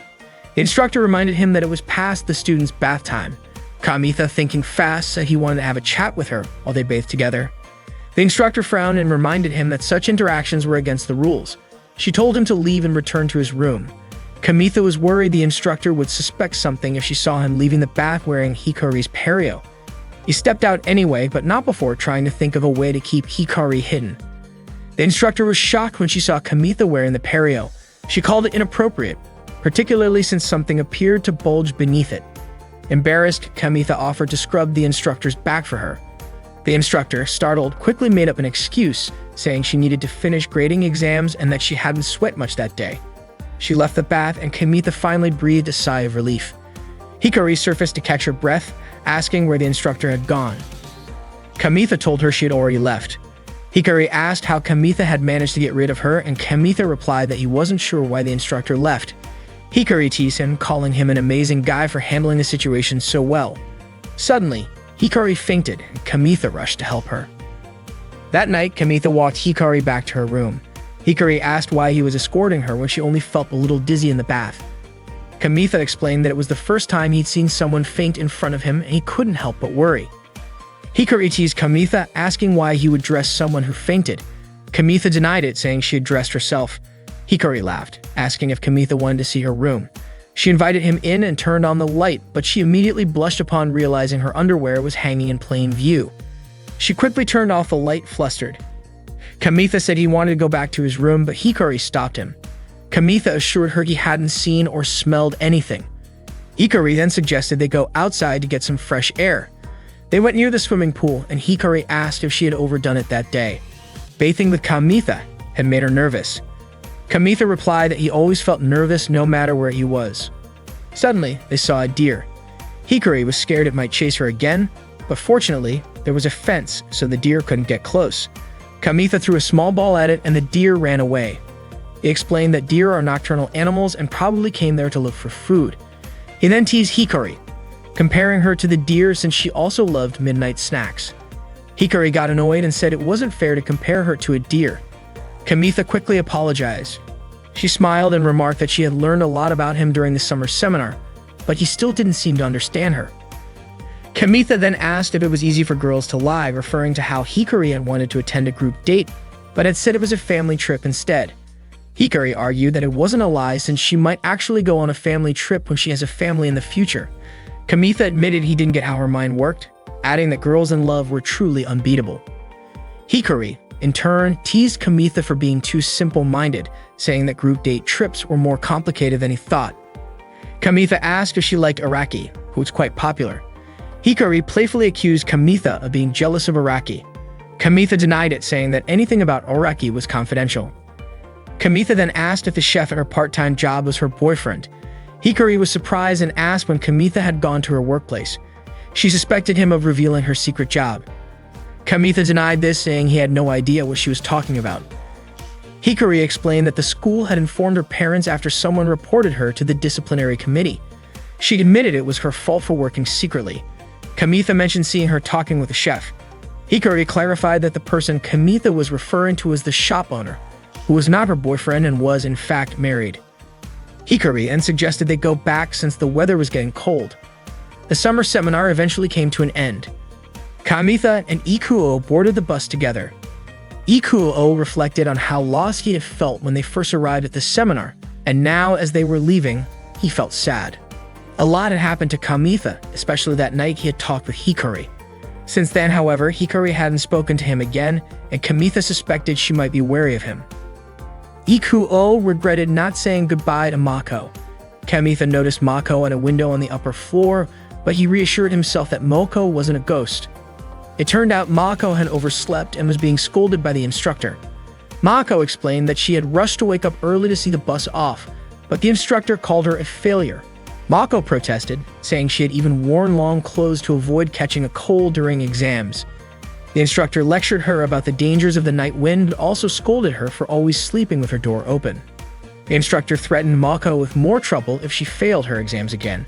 The instructor reminded him that it was past the students' bath time. Kamitha, thinking fast, said he wanted to have a chat with her while they bathed together. The instructor frowned and reminded him that such interactions were against the rules. She told him to leave and return to his room. Kamitha was worried the instructor would suspect something if she saw him leaving the bath wearing Hikari's pareo. He stepped out anyway, but not before trying to think of a way to keep Hikari hidden. The instructor was shocked when she saw Kamitha wearing the pareo. She called it inappropriate, particularly since something appeared to bulge beneath it. Embarrassed, Kamitha offered to scrub the instructor's back for her. The instructor, startled, quickly made up an excuse, saying she needed to finish grading exams and that she hadn't sweat much that day. She left the bath, and Kamitha finally breathed a sigh of relief. Hikari surfaced to catch her breath, asking where the instructor had gone. Kamitha told her she had already left. Hikari asked how Kamitha had managed to get rid of her, and Kamitha replied that he wasn't sure why the instructor left. Hikari teased him, calling him an amazing guy for handling the situation so well. Suddenly, Hikari fainted, and Kamitha rushed to help her. That night, Kamitha walked Hikari back to her room. Hikari asked why he was escorting her when she only felt a little dizzy in the bath. Kamitha explained that it was the first time he'd seen someone faint in front of him, and he couldn't help but worry. Hikari teased Kamitha, asking why he would dress someone who fainted. Kamitha denied it, saying she had dressed herself. Hikari laughed, asking if Kamitha wanted to see her room. She invited him in and turned on the light, but she immediately blushed upon realizing her underwear was hanging in plain view. She quickly turned off the light, flustered. Kamitha said he wanted to go back to his room, but Hikari stopped him. Kamitha assured her he hadn't seen or smelled anything. Hikari then suggested they go outside to get some fresh air. They went near the swimming pool, and Hikari asked if she had overdone it that day. Bathing with Kamitha had made her nervous. Kamitha replied that he always felt nervous no matter where he was. Suddenly, they saw a deer. Hikari was scared it might chase her again, but fortunately, there was a fence so the deer couldn't get close. Kamitha threw a small ball at it and the deer ran away. He explained that deer are nocturnal animals and probably came there to look for food. He then teased Hikari, comparing her to the deer since she also loved midnight snacks. Hikari got annoyed and said it wasn't fair to compare her to a deer. Kamitha quickly apologized. She smiled and remarked that she had learned a lot about him during the summer seminar, but he still didn't seem to understand her. Kamitha then asked if it was easy for girls to lie, referring to how Hikari had wanted to attend a group date, but had said it was a family trip instead. Hikari argued that it wasn't a lie since she might actually go on a family trip when she has a family in the future. Kamitha admitted he didn't get how her mind worked, adding that girls in love were truly unbeatable. Hikari, in turn, teased Kamitha for being too simple-minded, saying that group date trips were more complicated than he thought. Kamitha asked if she liked Araki, who was quite popular. Hikari playfully accused Kamitha of being jealous of Araki. Kamitha denied it, saying that anything about Araki was confidential. Kamitha then asked if the chef at her part-time job was her boyfriend. Hikari was surprised and asked when Kamitha had gone to her workplace. She suspected him of revealing her secret job. Kamitha denied this, saying he had no idea what she was talking about. Hikari explained that the school had informed her parents after someone reported her to the disciplinary committee. She admitted it was her fault for working secretly. Kamitha mentioned seeing her talking with the chef. Hikari clarified that the person Kamitha was referring to was the shop owner, who was not her boyfriend and was in fact married. Hikari then suggested they go back since the weather was getting cold. The summer seminar eventually came to an end. Kamitha and Ikuo boarded the bus together. Ikuo reflected on how lost he had felt when they first arrived at the seminar, and now as they were leaving, he felt sad. A lot had happened to Kamitha, especially that night he had talked with Hikari. Since then, however, Hikari hadn't spoken to him again, and Kamitha suspected she might be wary of him. Ikuo regretted not saying goodbye to Mako. Kamitha noticed Mako at a window on the upper floor, but he reassured himself that Mako wasn't a ghost. It turned out Mako had overslept and was being scolded by the instructor. Mako explained that she had rushed to wake up early to see the bus off, but the instructor called her a failure. Mako protested, saying she had even worn long clothes to avoid catching a cold during exams. The instructor lectured her about the dangers of the night wind and also scolded her for always sleeping with her door open. The instructor threatened Mako with more trouble if she failed her exams again.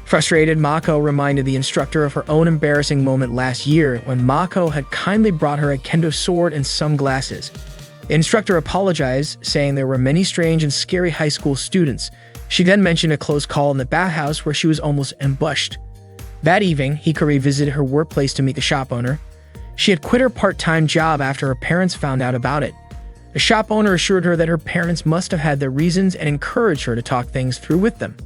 Frustrated, Mako reminded the instructor of her own embarrassing moment last year when Mako had kindly brought her a kendo sword and sunglasses. The instructor apologized, saying there were many strange and scary high school students. She then mentioned a close call in the bathhouse where she was almost ambushed. That evening, Hikari visited her workplace to meet the shop owner. She had quit her part-time job after her parents found out about it. The shop owner assured her that her parents must have had their reasons and encouraged her to talk things through with them.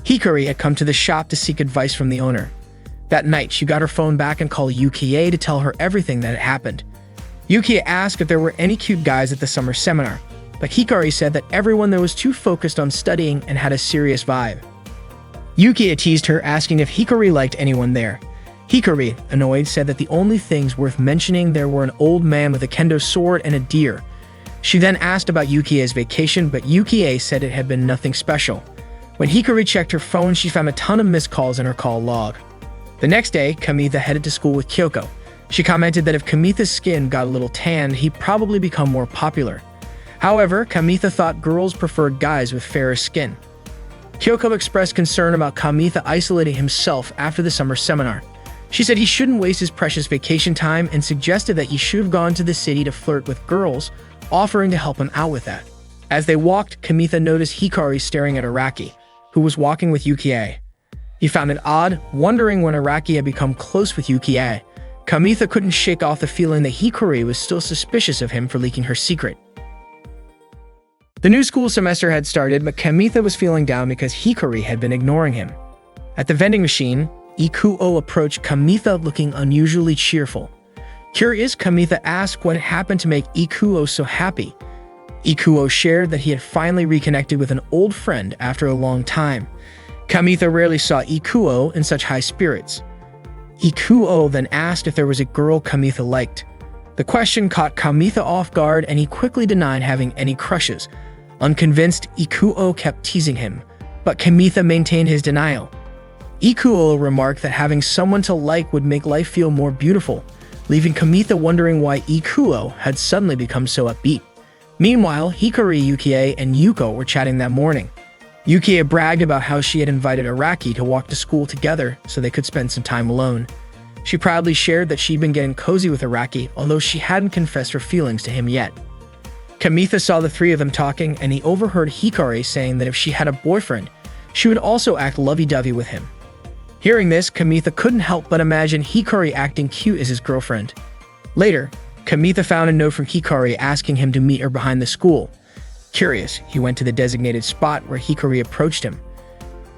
Hikari had come to the shop to seek advice from the owner. That night, she got her phone back and called Yukie to tell her everything that had happened. Yukie asked if there were any cute guys at the summer seminar, but Hikari said that everyone there was too focused on studying and had a serious vibe. Yukie teased her, asking if Hikari liked anyone there. Hikari, annoyed, said that the only things worth mentioning there were an old man with a kendo sword and a deer. She then asked about Yukie's vacation, but Yukie said it had been nothing special. When Hikari checked her phone, she found a ton of missed calls in her call log. The next day, Kamitha headed to school with Kyoko. She commented that if Kamitha's skin got a little tanned, he'd probably become more popular. However, Kamitha thought girls preferred guys with fairer skin. Kyoko expressed concern about Kamitha isolating himself after the summer seminar. She said he shouldn't waste his precious vacation time and suggested that he should have gone to the city to flirt with girls, offering to help him out with that. As they walked, Kamitha noticed Hikari staring at Araki, who was walking with Yukie. He found it odd, wondering when Araki had become close with Yukie. Kamitha couldn't shake off the feeling that Hikari was still suspicious of him for leaking her secret. The new school semester had started, but Kamitha was feeling down because Hikari had been ignoring him. At the vending machine, Ikuo approached Kamitha looking unusually cheerful. Curious, Kamitha asked what happened to make Ikuo so happy. Ikuo shared that he had finally reconnected with an old friend after a long time. Kamitha rarely saw Ikuo in such high spirits. Ikuo then asked if there was a girl Kamitha liked. The question caught Kamitha off guard and he quickly denied having any crushes. Unconvinced, Ikuo kept teasing him, but Kamitha maintained his denial. Ikuo remarked that having someone to like would make life feel more beautiful, leaving Kamitha wondering why Ikuo had suddenly become so upbeat. Meanwhile, Hikari, Yukie, and Yuko were chatting that morning. Yukie bragged about how she had invited Araki to walk to school together so they could spend some time alone. She proudly shared that she'd been getting cozy with Araki, although she hadn't confessed her feelings to him yet. Kamitha saw the three of them talking, and he overheard Hikari saying that if she had a boyfriend, she would also act lovey-dovey with him. Hearing this, Kamitha couldn't help but imagine Hikari acting cute as his girlfriend. Later, Kamitha found a note from Hikari asking him to meet her behind the school. Curious, he went to the designated spot where Hikari approached him.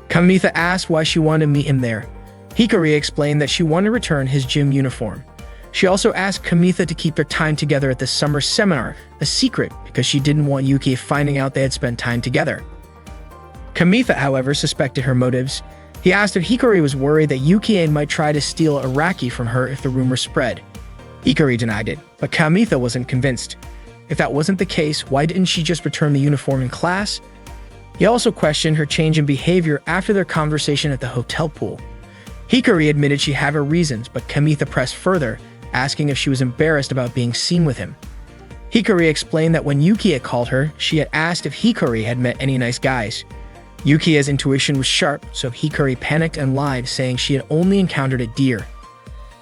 Kamitha asked why she wanted to meet him there. Hikari explained that she wanted to return his gym uniform. She also asked Kamitha to keep their time together at the summer seminar a secret because she didn't want Yuki finding out they had spent time together. Kamitha, however, suspected her motives. He asked if Hikari was worried that Yukie might try to steal Araki from her if the rumor spread. Hikari denied it, but Kamitha wasn't convinced. If that wasn't the case, why didn't she just return the uniform in class? He also questioned her change in behavior after their conversation at the hotel pool. Hikari admitted she had her reasons, but Kamitha pressed further, asking if she was embarrassed about being seen with him. Hikari explained that when Yukie called her, she had asked if Hikari had met any nice guys. Yukie's intuition was sharp, so Hikari panicked and lied, saying she had only encountered a deer.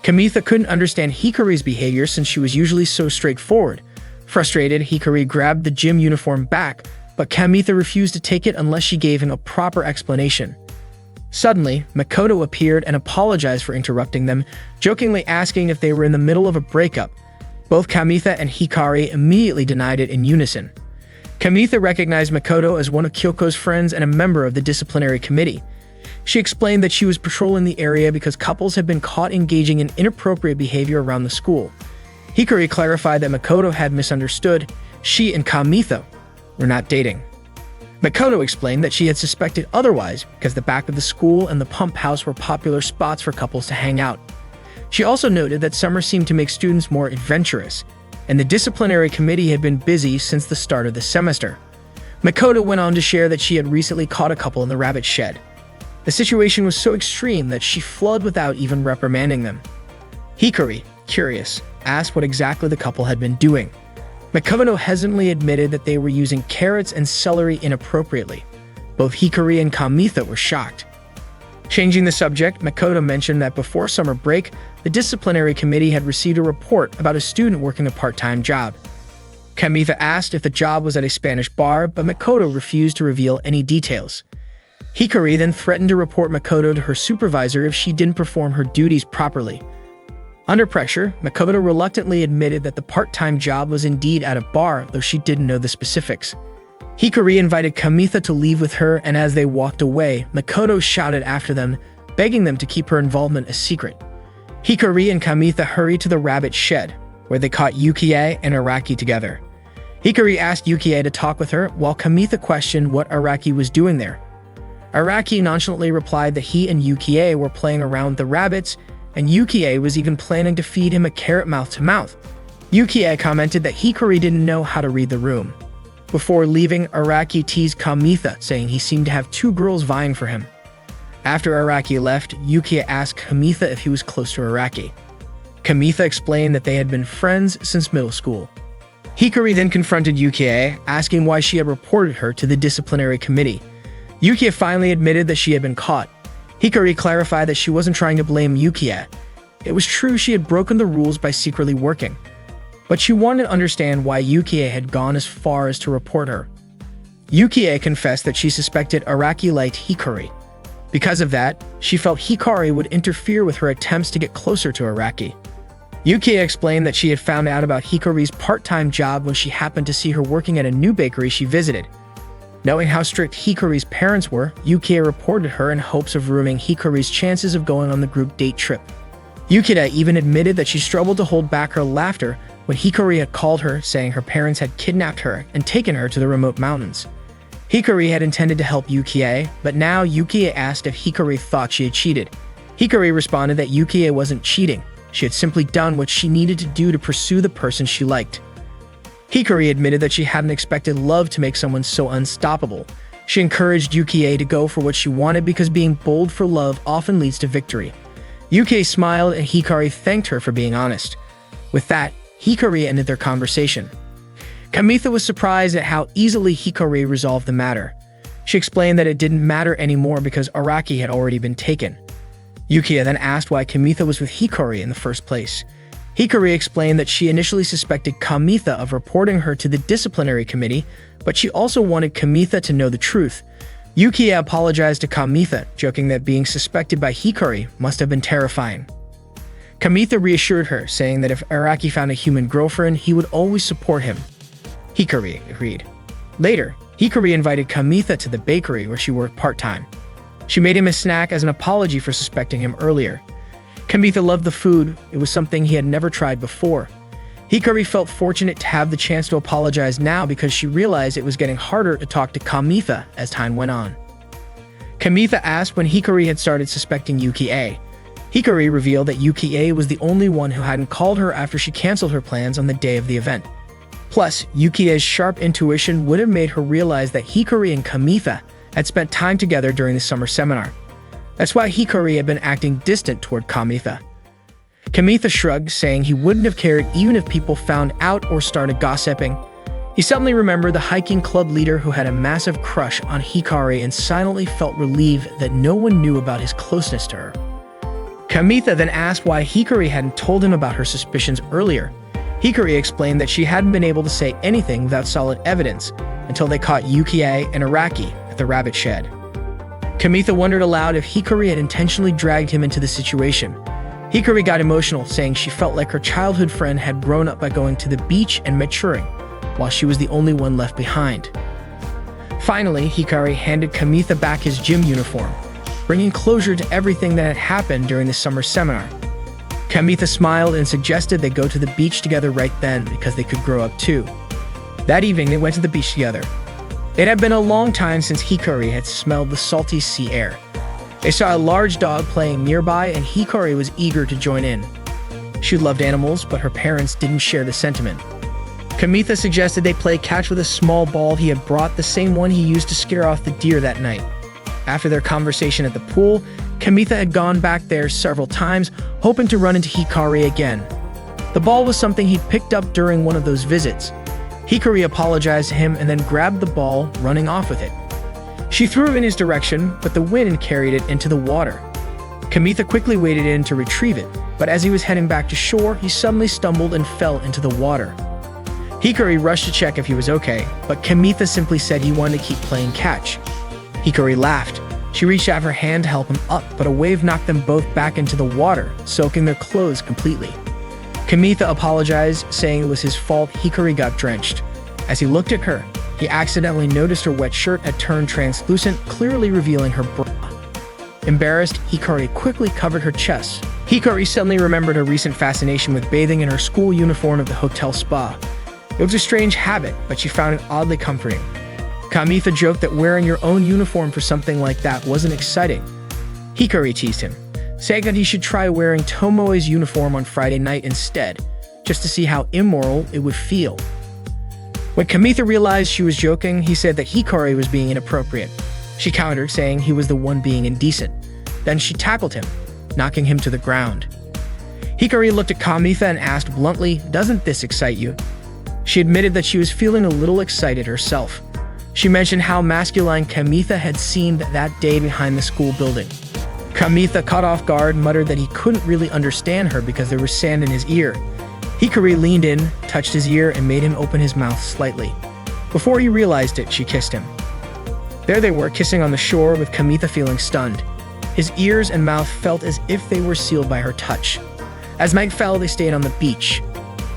Kamitha couldn't understand Hikari's behavior since she was usually so straightforward. Frustrated, Hikari grabbed the gym uniform back, but Kamitha refused to take it unless she gave him a proper explanation. Suddenly, Makoto appeared and apologized for interrupting them, jokingly asking if they were in the middle of a breakup. Both Kamitha and Hikari immediately denied it in unison. Kamitha recognized Makoto as one of Kyoko's friends and a member of the disciplinary committee. She explained that she was patrolling the area because couples had been caught engaging in inappropriate behavior around the school. Hikari clarified that Makoto had misunderstood. She and Kamitha were not dating. Makoto explained that she had suspected otherwise because the back of the school and the pump house were popular spots for couples to hang out. She also noted that summer seemed to make students more adventurous, and the disciplinary committee had been busy since the start of the semester. Makoto went on to share that she had recently caught a couple in the rabbit shed. The situation was so extreme that she fled without even reprimanding them. Hikari, curious, asked what exactly the couple had been doing. Makoto hesitantly admitted that they were using carrots and celery inappropriately. Both Hikari and Kamitha were shocked. Changing the subject, Makoto mentioned that before summer break, the disciplinary committee had received a report about a student working a part-time job. Kamitha asked if the job was at a Spanish bar, but Makoto refused to reveal any details. Hikari then threatened to report Makoto to her supervisor if she didn't perform her duties properly. Under pressure, Makoto reluctantly admitted that the part-time job was indeed at a bar, though she didn't know the specifics. Hikari invited Kamitha to leave with her, and as they walked away, Makoto shouted after them, begging them to keep her involvement a secret. Hikari and Kamitha hurried to the rabbit shed, where they caught Yukie and Araki together. Hikari asked Yukie to talk with her, while Kamitha questioned what Araki was doing there. Araki nonchalantly replied that he and Yukie were playing around with the rabbits, and Yukie was even planning to feed him a carrot mouth-to-mouth. Yukie commented that Hikari didn't know how to read the room. Before leaving, Araki teased Kamitha, saying he seemed to have two girls vying for him. After Araki left, Yukie asked Kamitha if he was close to Araki. Kamitha explained that they had been friends since middle school. Hikari then confronted Yukie, asking why she had reported her to the disciplinary committee. Yukie finally admitted that she had been caught. Hikari clarified that she wasn't trying to blame Yukie. It was true she had broken the rules by secretly working, but she wanted to understand why Yukie had gone as far as to report her. Yukie confessed that she suspected Araki liked Hikari. Because of that, she felt Hikari would interfere with her attempts to get closer to Araki. Yukie explained that she had found out about Hikari's part-time job when she happened to see her working at a new bakery she visited. Knowing how strict Hikari's parents were, Yukie reported her in hopes of ruining Hikari's chances of going on the group date trip. Yukida even admitted that she struggled to hold back her laughter when Hikari had called her, saying her parents had kidnapped her and taken her to the remote mountains. Hikari had intended to help Yukie, but now Yukie asked if Hikari thought she had cheated. Hikari responded that Yukie wasn't cheating. She had simply done what she needed to do to pursue the person she liked. Hikari admitted that she hadn't expected love to make someone so unstoppable. She encouraged Yukie to go for what she wanted because being bold for love often leads to victory. Yukie smiled and Hikari thanked her for being honest. With that, Hikari ended their conversation. Kamitha was surprised at how easily Hikari resolved the matter. She explained that it didn't matter anymore because Araki had already been taken. Yukie then asked why Kamitha was with Hikari in the first place. Hikari explained that she initially suspected Kamitha of reporting her to the disciplinary committee, but she also wanted Kamitha to know the truth. Yukie apologized to Kamitha, joking that being suspected by Hikari must have been terrifying. Kamitha reassured her, saying that if Araki found a human girlfriend, he would always support him. Hikari agreed. Later, Hikari invited Kamitha to the bakery where she worked part-time. She made him a snack as an apology for suspecting him earlier. Kamitha loved the food. It was something he had never tried before. Hikari felt fortunate to have the chance to apologize now because she realized it was getting harder to talk to Kamitha as time went on. Kamitha asked when Hikari had started suspecting Yukie. Hikari revealed that Yukie was the only one who hadn't called her after she canceled her plans on the day of the event. Plus, Yukie's sharp intuition would have made her realize that Hikari and Kamitha had spent time together during the summer seminar. That's why Hikari had been acting distant toward Kamitha. Kamitha shrugged, saying he wouldn't have cared even if people found out or started gossiping. He suddenly remembered the hiking club leader who had a massive crush on Hikari and silently felt relieved that no one knew about his closeness to her. Kamitha then asked why Hikari hadn't told him about her suspicions earlier. Hikari explained that she hadn't been able to say anything without solid evidence until they caught Yukie and Araki at the rabbit shed. Kamitha wondered aloud if Hikari had intentionally dragged him into the situation. Hikari got emotional, saying she felt like her childhood friend had grown up by going to the beach and maturing, while she was the only one left behind. Finally, Hikari handed Kamitha back his gym uniform, bringing closure to everything that had happened during the summer seminar. Kamitha smiled and suggested they go to the beach together right then because they could grow up too. That evening, they went to the beach together. It had been a long time since Hikari had smelled the salty sea air. They saw a large dog playing nearby and Hikari was eager to join in. She loved animals, but her parents didn't share the sentiment. Kamitha suggested they play catch with a small ball he had brought, the same one he used to scare off the deer that night. After their conversation at the pool, Kamitha had gone back there several times, hoping to run into Hikari again. The ball was something he'd picked up during one of those visits. Hikari apologized to him and then grabbed the ball, running off with it. She threw it in his direction, but the wind carried it into the water. Kamitha quickly waded in to retrieve it, but as he was heading back to shore, he suddenly stumbled and fell into the water. Hikari rushed to check if he was okay, but Kamitha simply said he wanted to keep playing catch. Hikari laughed. She reached out her hand to help him up, but a wave knocked them both back into the water, soaking their clothes completely. Kamitha apologized, saying it was his fault Hikari got drenched. As he looked at her, he accidentally noticed her wet shirt had turned translucent, clearly revealing her bra. Embarrassed, Hikari quickly covered her chest. Hikari suddenly remembered her recent fascination with bathing in her school uniform of the hotel spa. It was a strange habit, but she found it oddly comforting. Kamitha joked that wearing your own uniform for something like that wasn't exciting. Hikari teased him, saying that he should try wearing Tomoe's uniform on Friday night instead, just to see how immoral it would feel. When Kamitha realized she was joking, he said that Hikari was being inappropriate. She countered, saying he was the one being indecent. Then she tackled him, knocking him to the ground. Hikari looked at Kamitha and asked bluntly, "Doesn't this excite you?" She admitted that she was feeling a little excited herself. She mentioned how masculine Kamitha had seemed that day behind the school building. Kamitha, caught off guard, muttered that he couldn't really understand her because there was sand in his ear. Hikari leaned in, touched his ear, and made him open his mouth slightly. Before he realized it, she kissed him. There they were, kissing on the shore, with Kamitha feeling stunned. His ears and mouth felt as if they were sealed by her touch. As night fell, they stayed on the beach.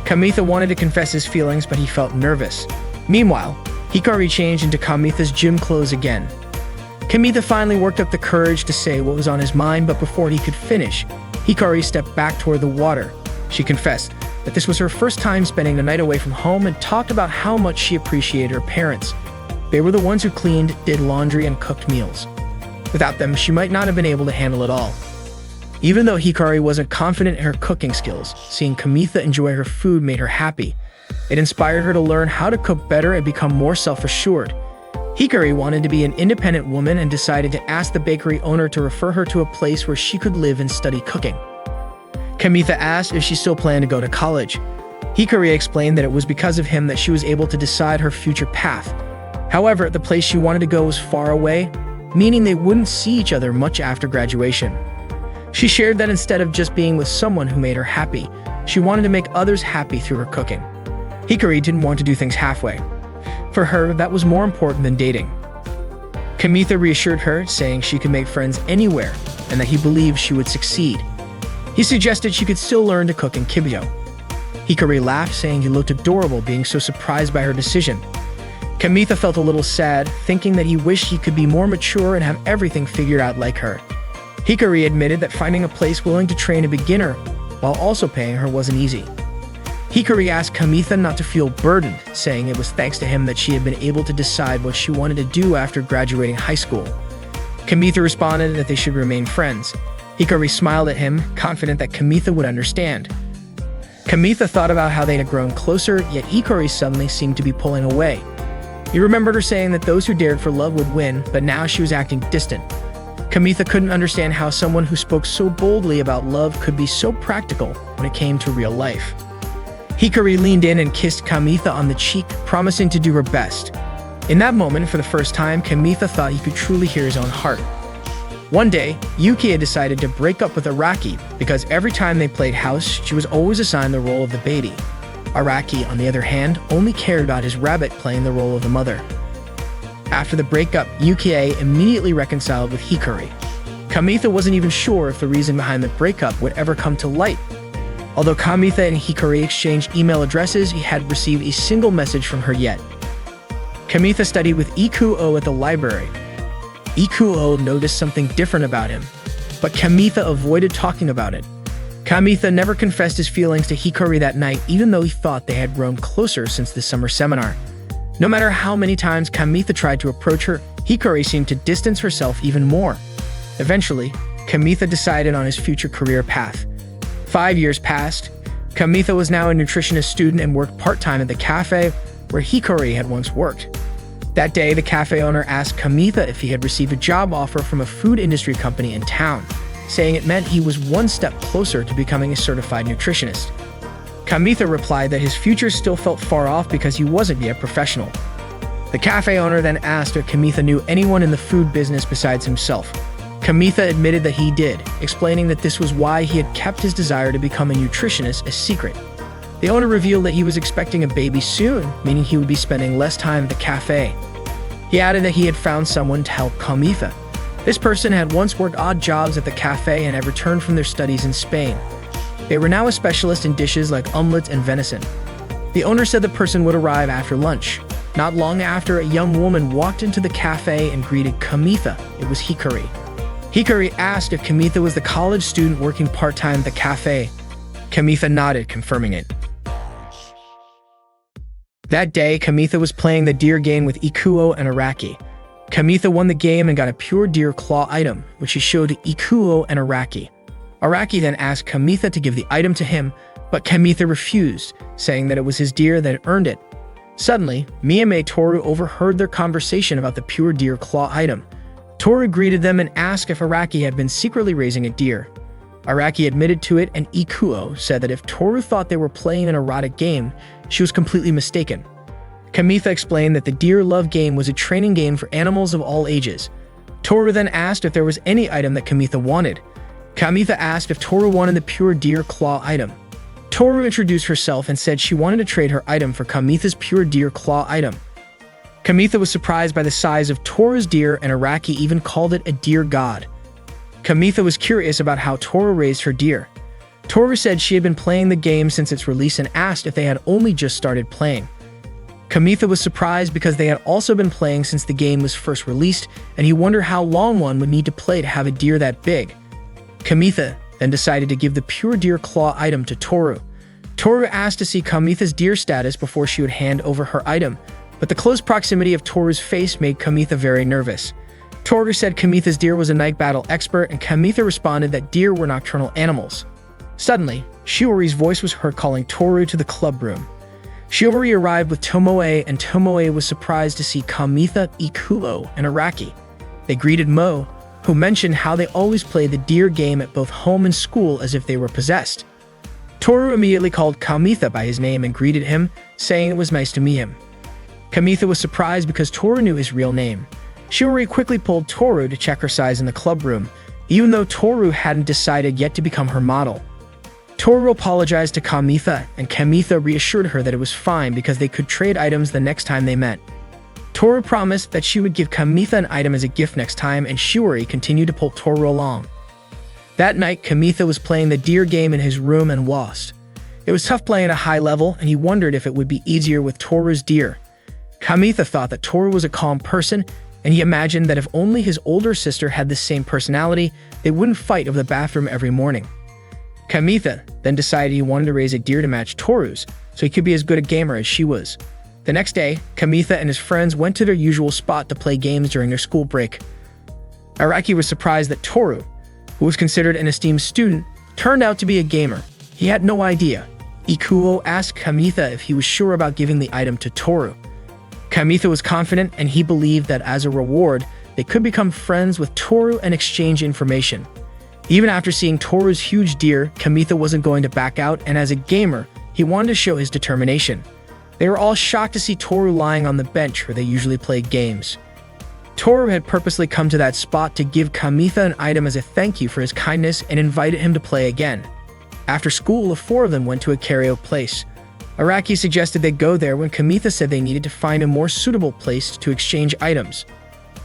Kamitha wanted to confess his feelings, but he felt nervous. Meanwhile, Hikari changed into Kamitha's gym clothes again. Kamitha finally worked up the courage to say what was on his mind, but before he could finish, Hikari stepped back toward the water. She confessed that this was her first time spending the night away from home and talked about how much she appreciated her parents. They were the ones who cleaned, did laundry, and cooked meals. Without them, she might not have been able to handle it all. Even though Hikari wasn't confident in her cooking skills, seeing Kamitha enjoy her food made her happy. It inspired her to learn how to cook better and become more self-assured. Hikari wanted to be an independent woman and decided to ask the bakery owner to refer her to a place where she could live and study cooking. Kamitha asked if she still planned to go to college. Hikari explained that it was because of him that she was able to decide her future path. However, the place she wanted to go was far away, meaning they wouldn't see each other much after graduation. She shared that instead of just being with someone who made her happy, she wanted to make others happy through her cooking. Hikari didn't want to do things halfway. For her, that was more important than dating. Kamitha reassured her, saying she could make friends anywhere and that he believed she would succeed. He suggested she could still learn to cook in Kibyo. Hikari laughed, saying he looked adorable, being so surprised by her decision. Kamitha felt a little sad, thinking that he wished he could be more mature and have everything figured out like her. Hikari admitted that finding a place willing to train a beginner while also paying her wasn't easy. Hikari asked Kamitha not to feel burdened, saying it was thanks to him that she had been able to decide what she wanted to do after graduating high school. Kamitha responded that they should remain friends. Hikari smiled at him, confident that Kamitha would understand. Kamitha thought about how they had grown closer, yet Hikari suddenly seemed to be pulling away. He remembered her saying that those who dared for love would win, but now she was acting distant. Kamitha couldn't understand how someone who spoke so boldly about love could be so practical when it came to real life. Hikari leaned in and kissed Kamitha on the cheek, promising to do her best. In that moment, for the first time, Kamitha thought he could truly hear his own heart. One day, Yuki had decided to break up with Araki because every time they played house, she was always assigned the role of the baby. Araki, on the other hand, only cared about his rabbit playing the role of the mother. After the breakup, Yukie immediately reconciled with Hikari. Kamitha wasn't even sure if the reason behind the breakup would ever come to light. Although Kamitha and Hikari exchanged email addresses, he hadn't received a single message from her yet. Kamitha studied with Ikuo at the library. Ikuo noticed something different about him, but Kamitha avoided talking about it. Kamitha never confessed his feelings to Hikari that night, even though he thought they had grown closer since the summer seminar. No matter how many times Kamitha tried to approach her, Hikari seemed to distance herself even more. Eventually, Kamitha decided on his future career path. 5 years passed. Kamitha was now a nutritionist student and worked part-time at the cafe where Hikari had once worked. That day, the cafe owner asked Kamitha if he had received a job offer from a food industry company in town, saying it meant he was one step closer to becoming a certified nutritionist. Kamitha replied that his future still felt far off because he wasn't yet professional. The cafe owner then asked if Kamitha knew anyone in the food business besides himself. Kamitha admitted that he did, explaining that this was why he had kept his desire to become a nutritionist a secret. The owner revealed that he was expecting a baby soon, meaning he would be spending less time at the cafe. He added that he had found someone to help Kamitha. This person had once worked odd jobs at the cafe and had returned from their studies in Spain. They were now a specialist in dishes like omelets and venison. The owner said the person would arrive after lunch. Not long after, a young woman walked into the cafe and greeted Kamitha. It was Hikari. Hikari asked if Kamitha was the college student working part-time at the cafe. Kamitha nodded, confirming it. That day, Kamitha was playing the deer game with Ikuo and Araki. Kamitha won the game and got a pure deer claw item, which he showed to Ikuo and Araki. Araki then asked Kamitha to give the item to him, but Kamitha refused, saying that it was his deer that had earned it. Suddenly, Miyame Toru overheard their conversation about the pure deer claw item. Toru greeted them and asked if Araki had been secretly raising a deer. Araki admitted to it, and Ikuo said that if Toru thought they were playing an erotic game, she was completely mistaken. Kamitha explained that the Deer Love game was a training game for animals of all ages. Toru then asked if there was any item that Kamitha wanted. Kamitha asked if Toru wanted the pure deer claw item. Toru introduced herself and said she wanted to trade her item for Kamitha's pure deer claw item. Kamitha was surprised by the size of Toru's deer, and Araki even called it a deer god. Kamitha was curious about how Toru raised her deer. Toru said she had been playing the game since its release and asked if they had only just started playing. Kamitha was surprised because they had also been playing since the game was first released, and he wondered how long one would need to play to have a deer that big. Kamitha then decided to give the pure deer claw item to Toru. Toru asked to see Kamitha's deer status before she would hand over her item, but the close proximity of Toru's face made Kamitha very nervous. Toru said Kamitha's deer was a night battle expert, and Kamitha responded that deer were nocturnal animals. Suddenly, Shiori's voice was heard calling Toru to the club room. Shiori arrived with Tomoe, and Tomoe was surprised to see Kamitha, Ikuo, and Araki. They greeted Mo, who mentioned how they always play the deer game at both home and school as if they were possessed. Toru immediately called Kamitha by his name and greeted him, saying it was nice to meet him. Kamitha was surprised because Toru knew his real name. Shiori quickly pulled Toru to check her size in the club room, even though Toru hadn't decided yet to become her model. Toru apologized to Kamitha, and Kamitha reassured her that it was fine because they could trade items the next time they met. Toru promised that she would give Kamitha an item as a gift next time, and Shiori continued to pull Toru along. That night, Kamitha was playing the deer game in his room and lost. It was tough playing at a high level, and he wondered if it would be easier with Toru's deer. Kamitha thought that Toru was a calm person, and he imagined that if only his older sister had the same personality, they wouldn't fight over the bathroom every morning. Kamitha then decided he wanted to raise a deer to match Toru's, so he could be as good a gamer as she was. The next day, Kamitha and his friends went to their usual spot to play games during their school break. Araki was surprised that Toru, who was considered an esteemed student, turned out to be a gamer. He had no idea. Ikuo asked Kamitha if he was sure about giving the item to Toru. Kamitha was confident, and he believed that as a reward, they could become friends with Toru and exchange information. Even after seeing Toru's huge deer, Kamitha wasn't going to back out, and as a gamer, he wanted to show his determination. They were all shocked to see Toru lying on the bench where they usually played games. Toru had purposely come to that spot to give Kamitha an item as a thank you for his kindness and invited him to play again. After school, the four of them went to a karaoke place. Araki suggested they go there when Kamitha said they needed to find a more suitable place to exchange items.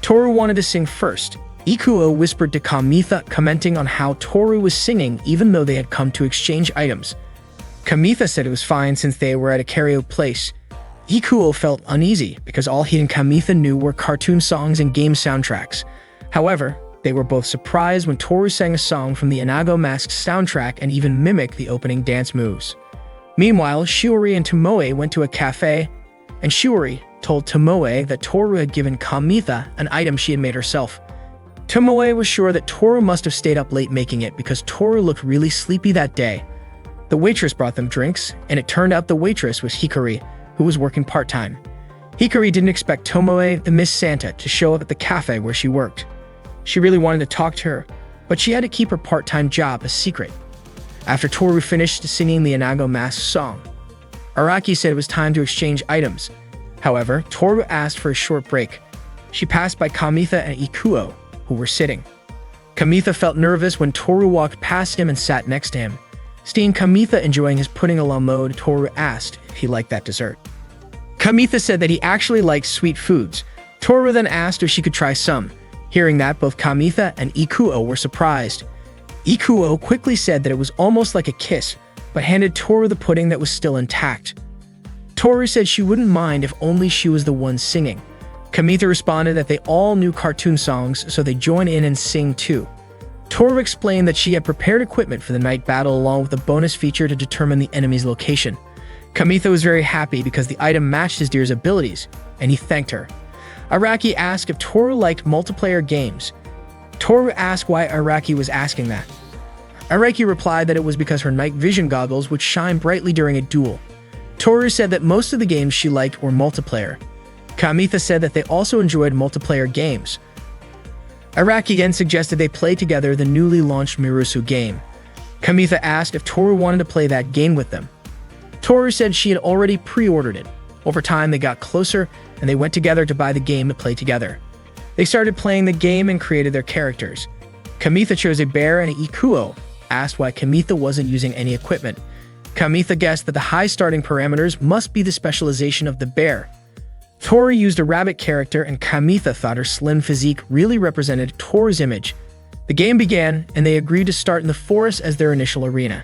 Toru wanted to sing first. Ikuo whispered to Kamitha, commenting on how Toru was singing even though they had come to exchange items. Kamitha said it was fine since they were at a karaoke place. Ikuo felt uneasy because all he and Kamitha knew were cartoon songs and game soundtracks. However, they were both surprised when Toru sang a song from the Inago Mask soundtrack and even mimicked the opening dance moves. Meanwhile, Shiori and Tomoe went to a cafe, and Shiori told Tomoe that Toru had given Kamitha an item she had made herself. Tomoe was sure that Toru must have stayed up late making it because Toru looked really sleepy that day. The waitress brought them drinks, and it turned out the waitress was Hikari, who was working part-time. Hikari didn't expect Tomoe, the Miss Santa, to show up at the cafe where she worked. She really wanted to talk to her, but she had to keep her part-time job a secret. After Toru finished singing the Inago Mask song, Araki said it was time to exchange items. However, Toru asked for a short break. She passed by Kamitha and Ikuo, who were sitting. Kamitha felt nervous when Toru walked past him and sat next to him. Seeing Kamitha enjoying his pudding a la mode, Toru asked if he liked that dessert. Kamitha said that he actually liked sweet foods. Toru then asked if she could try some. Hearing that, both Kamitha and Ikuo were surprised. Ikuo quickly said that it was almost like a kiss, but handed Toru the pudding that was still intact. Toru said she wouldn't mind if only she was the one singing. Kamitha responded that they all knew cartoon songs, so they joined in and sing too. Toru explained that she had prepared equipment for the night battle along with a bonus feature to determine the enemy's location. Kamitha was very happy because the item matched his deer's abilities, and he thanked her. Araki asked if Toru liked multiplayer games. Toru asked why Araki was asking that. Araki replied that it was because her night vision goggles would shine brightly during a duel. Toru said that most of the games she liked were multiplayer. Kamitha said that they also enjoyed multiplayer games. Araki again suggested they play together the newly launched Mirusu game. Kamitha asked if Toru wanted to play that game with them. Toru said she had already pre-ordered it. Over time, they got closer, and they went together to buy the game to play together. They started playing the game and created their characters. Kamitha chose a bear, and Ikuo asked why Kamitha wasn't using any equipment. Kamitha guessed that the high starting parameters must be the specialization of the bear. Toru used a rabbit character, and Kamitha thought her slim physique really represented Toru's image. The game began, and they agreed to start in the forest as their initial arena.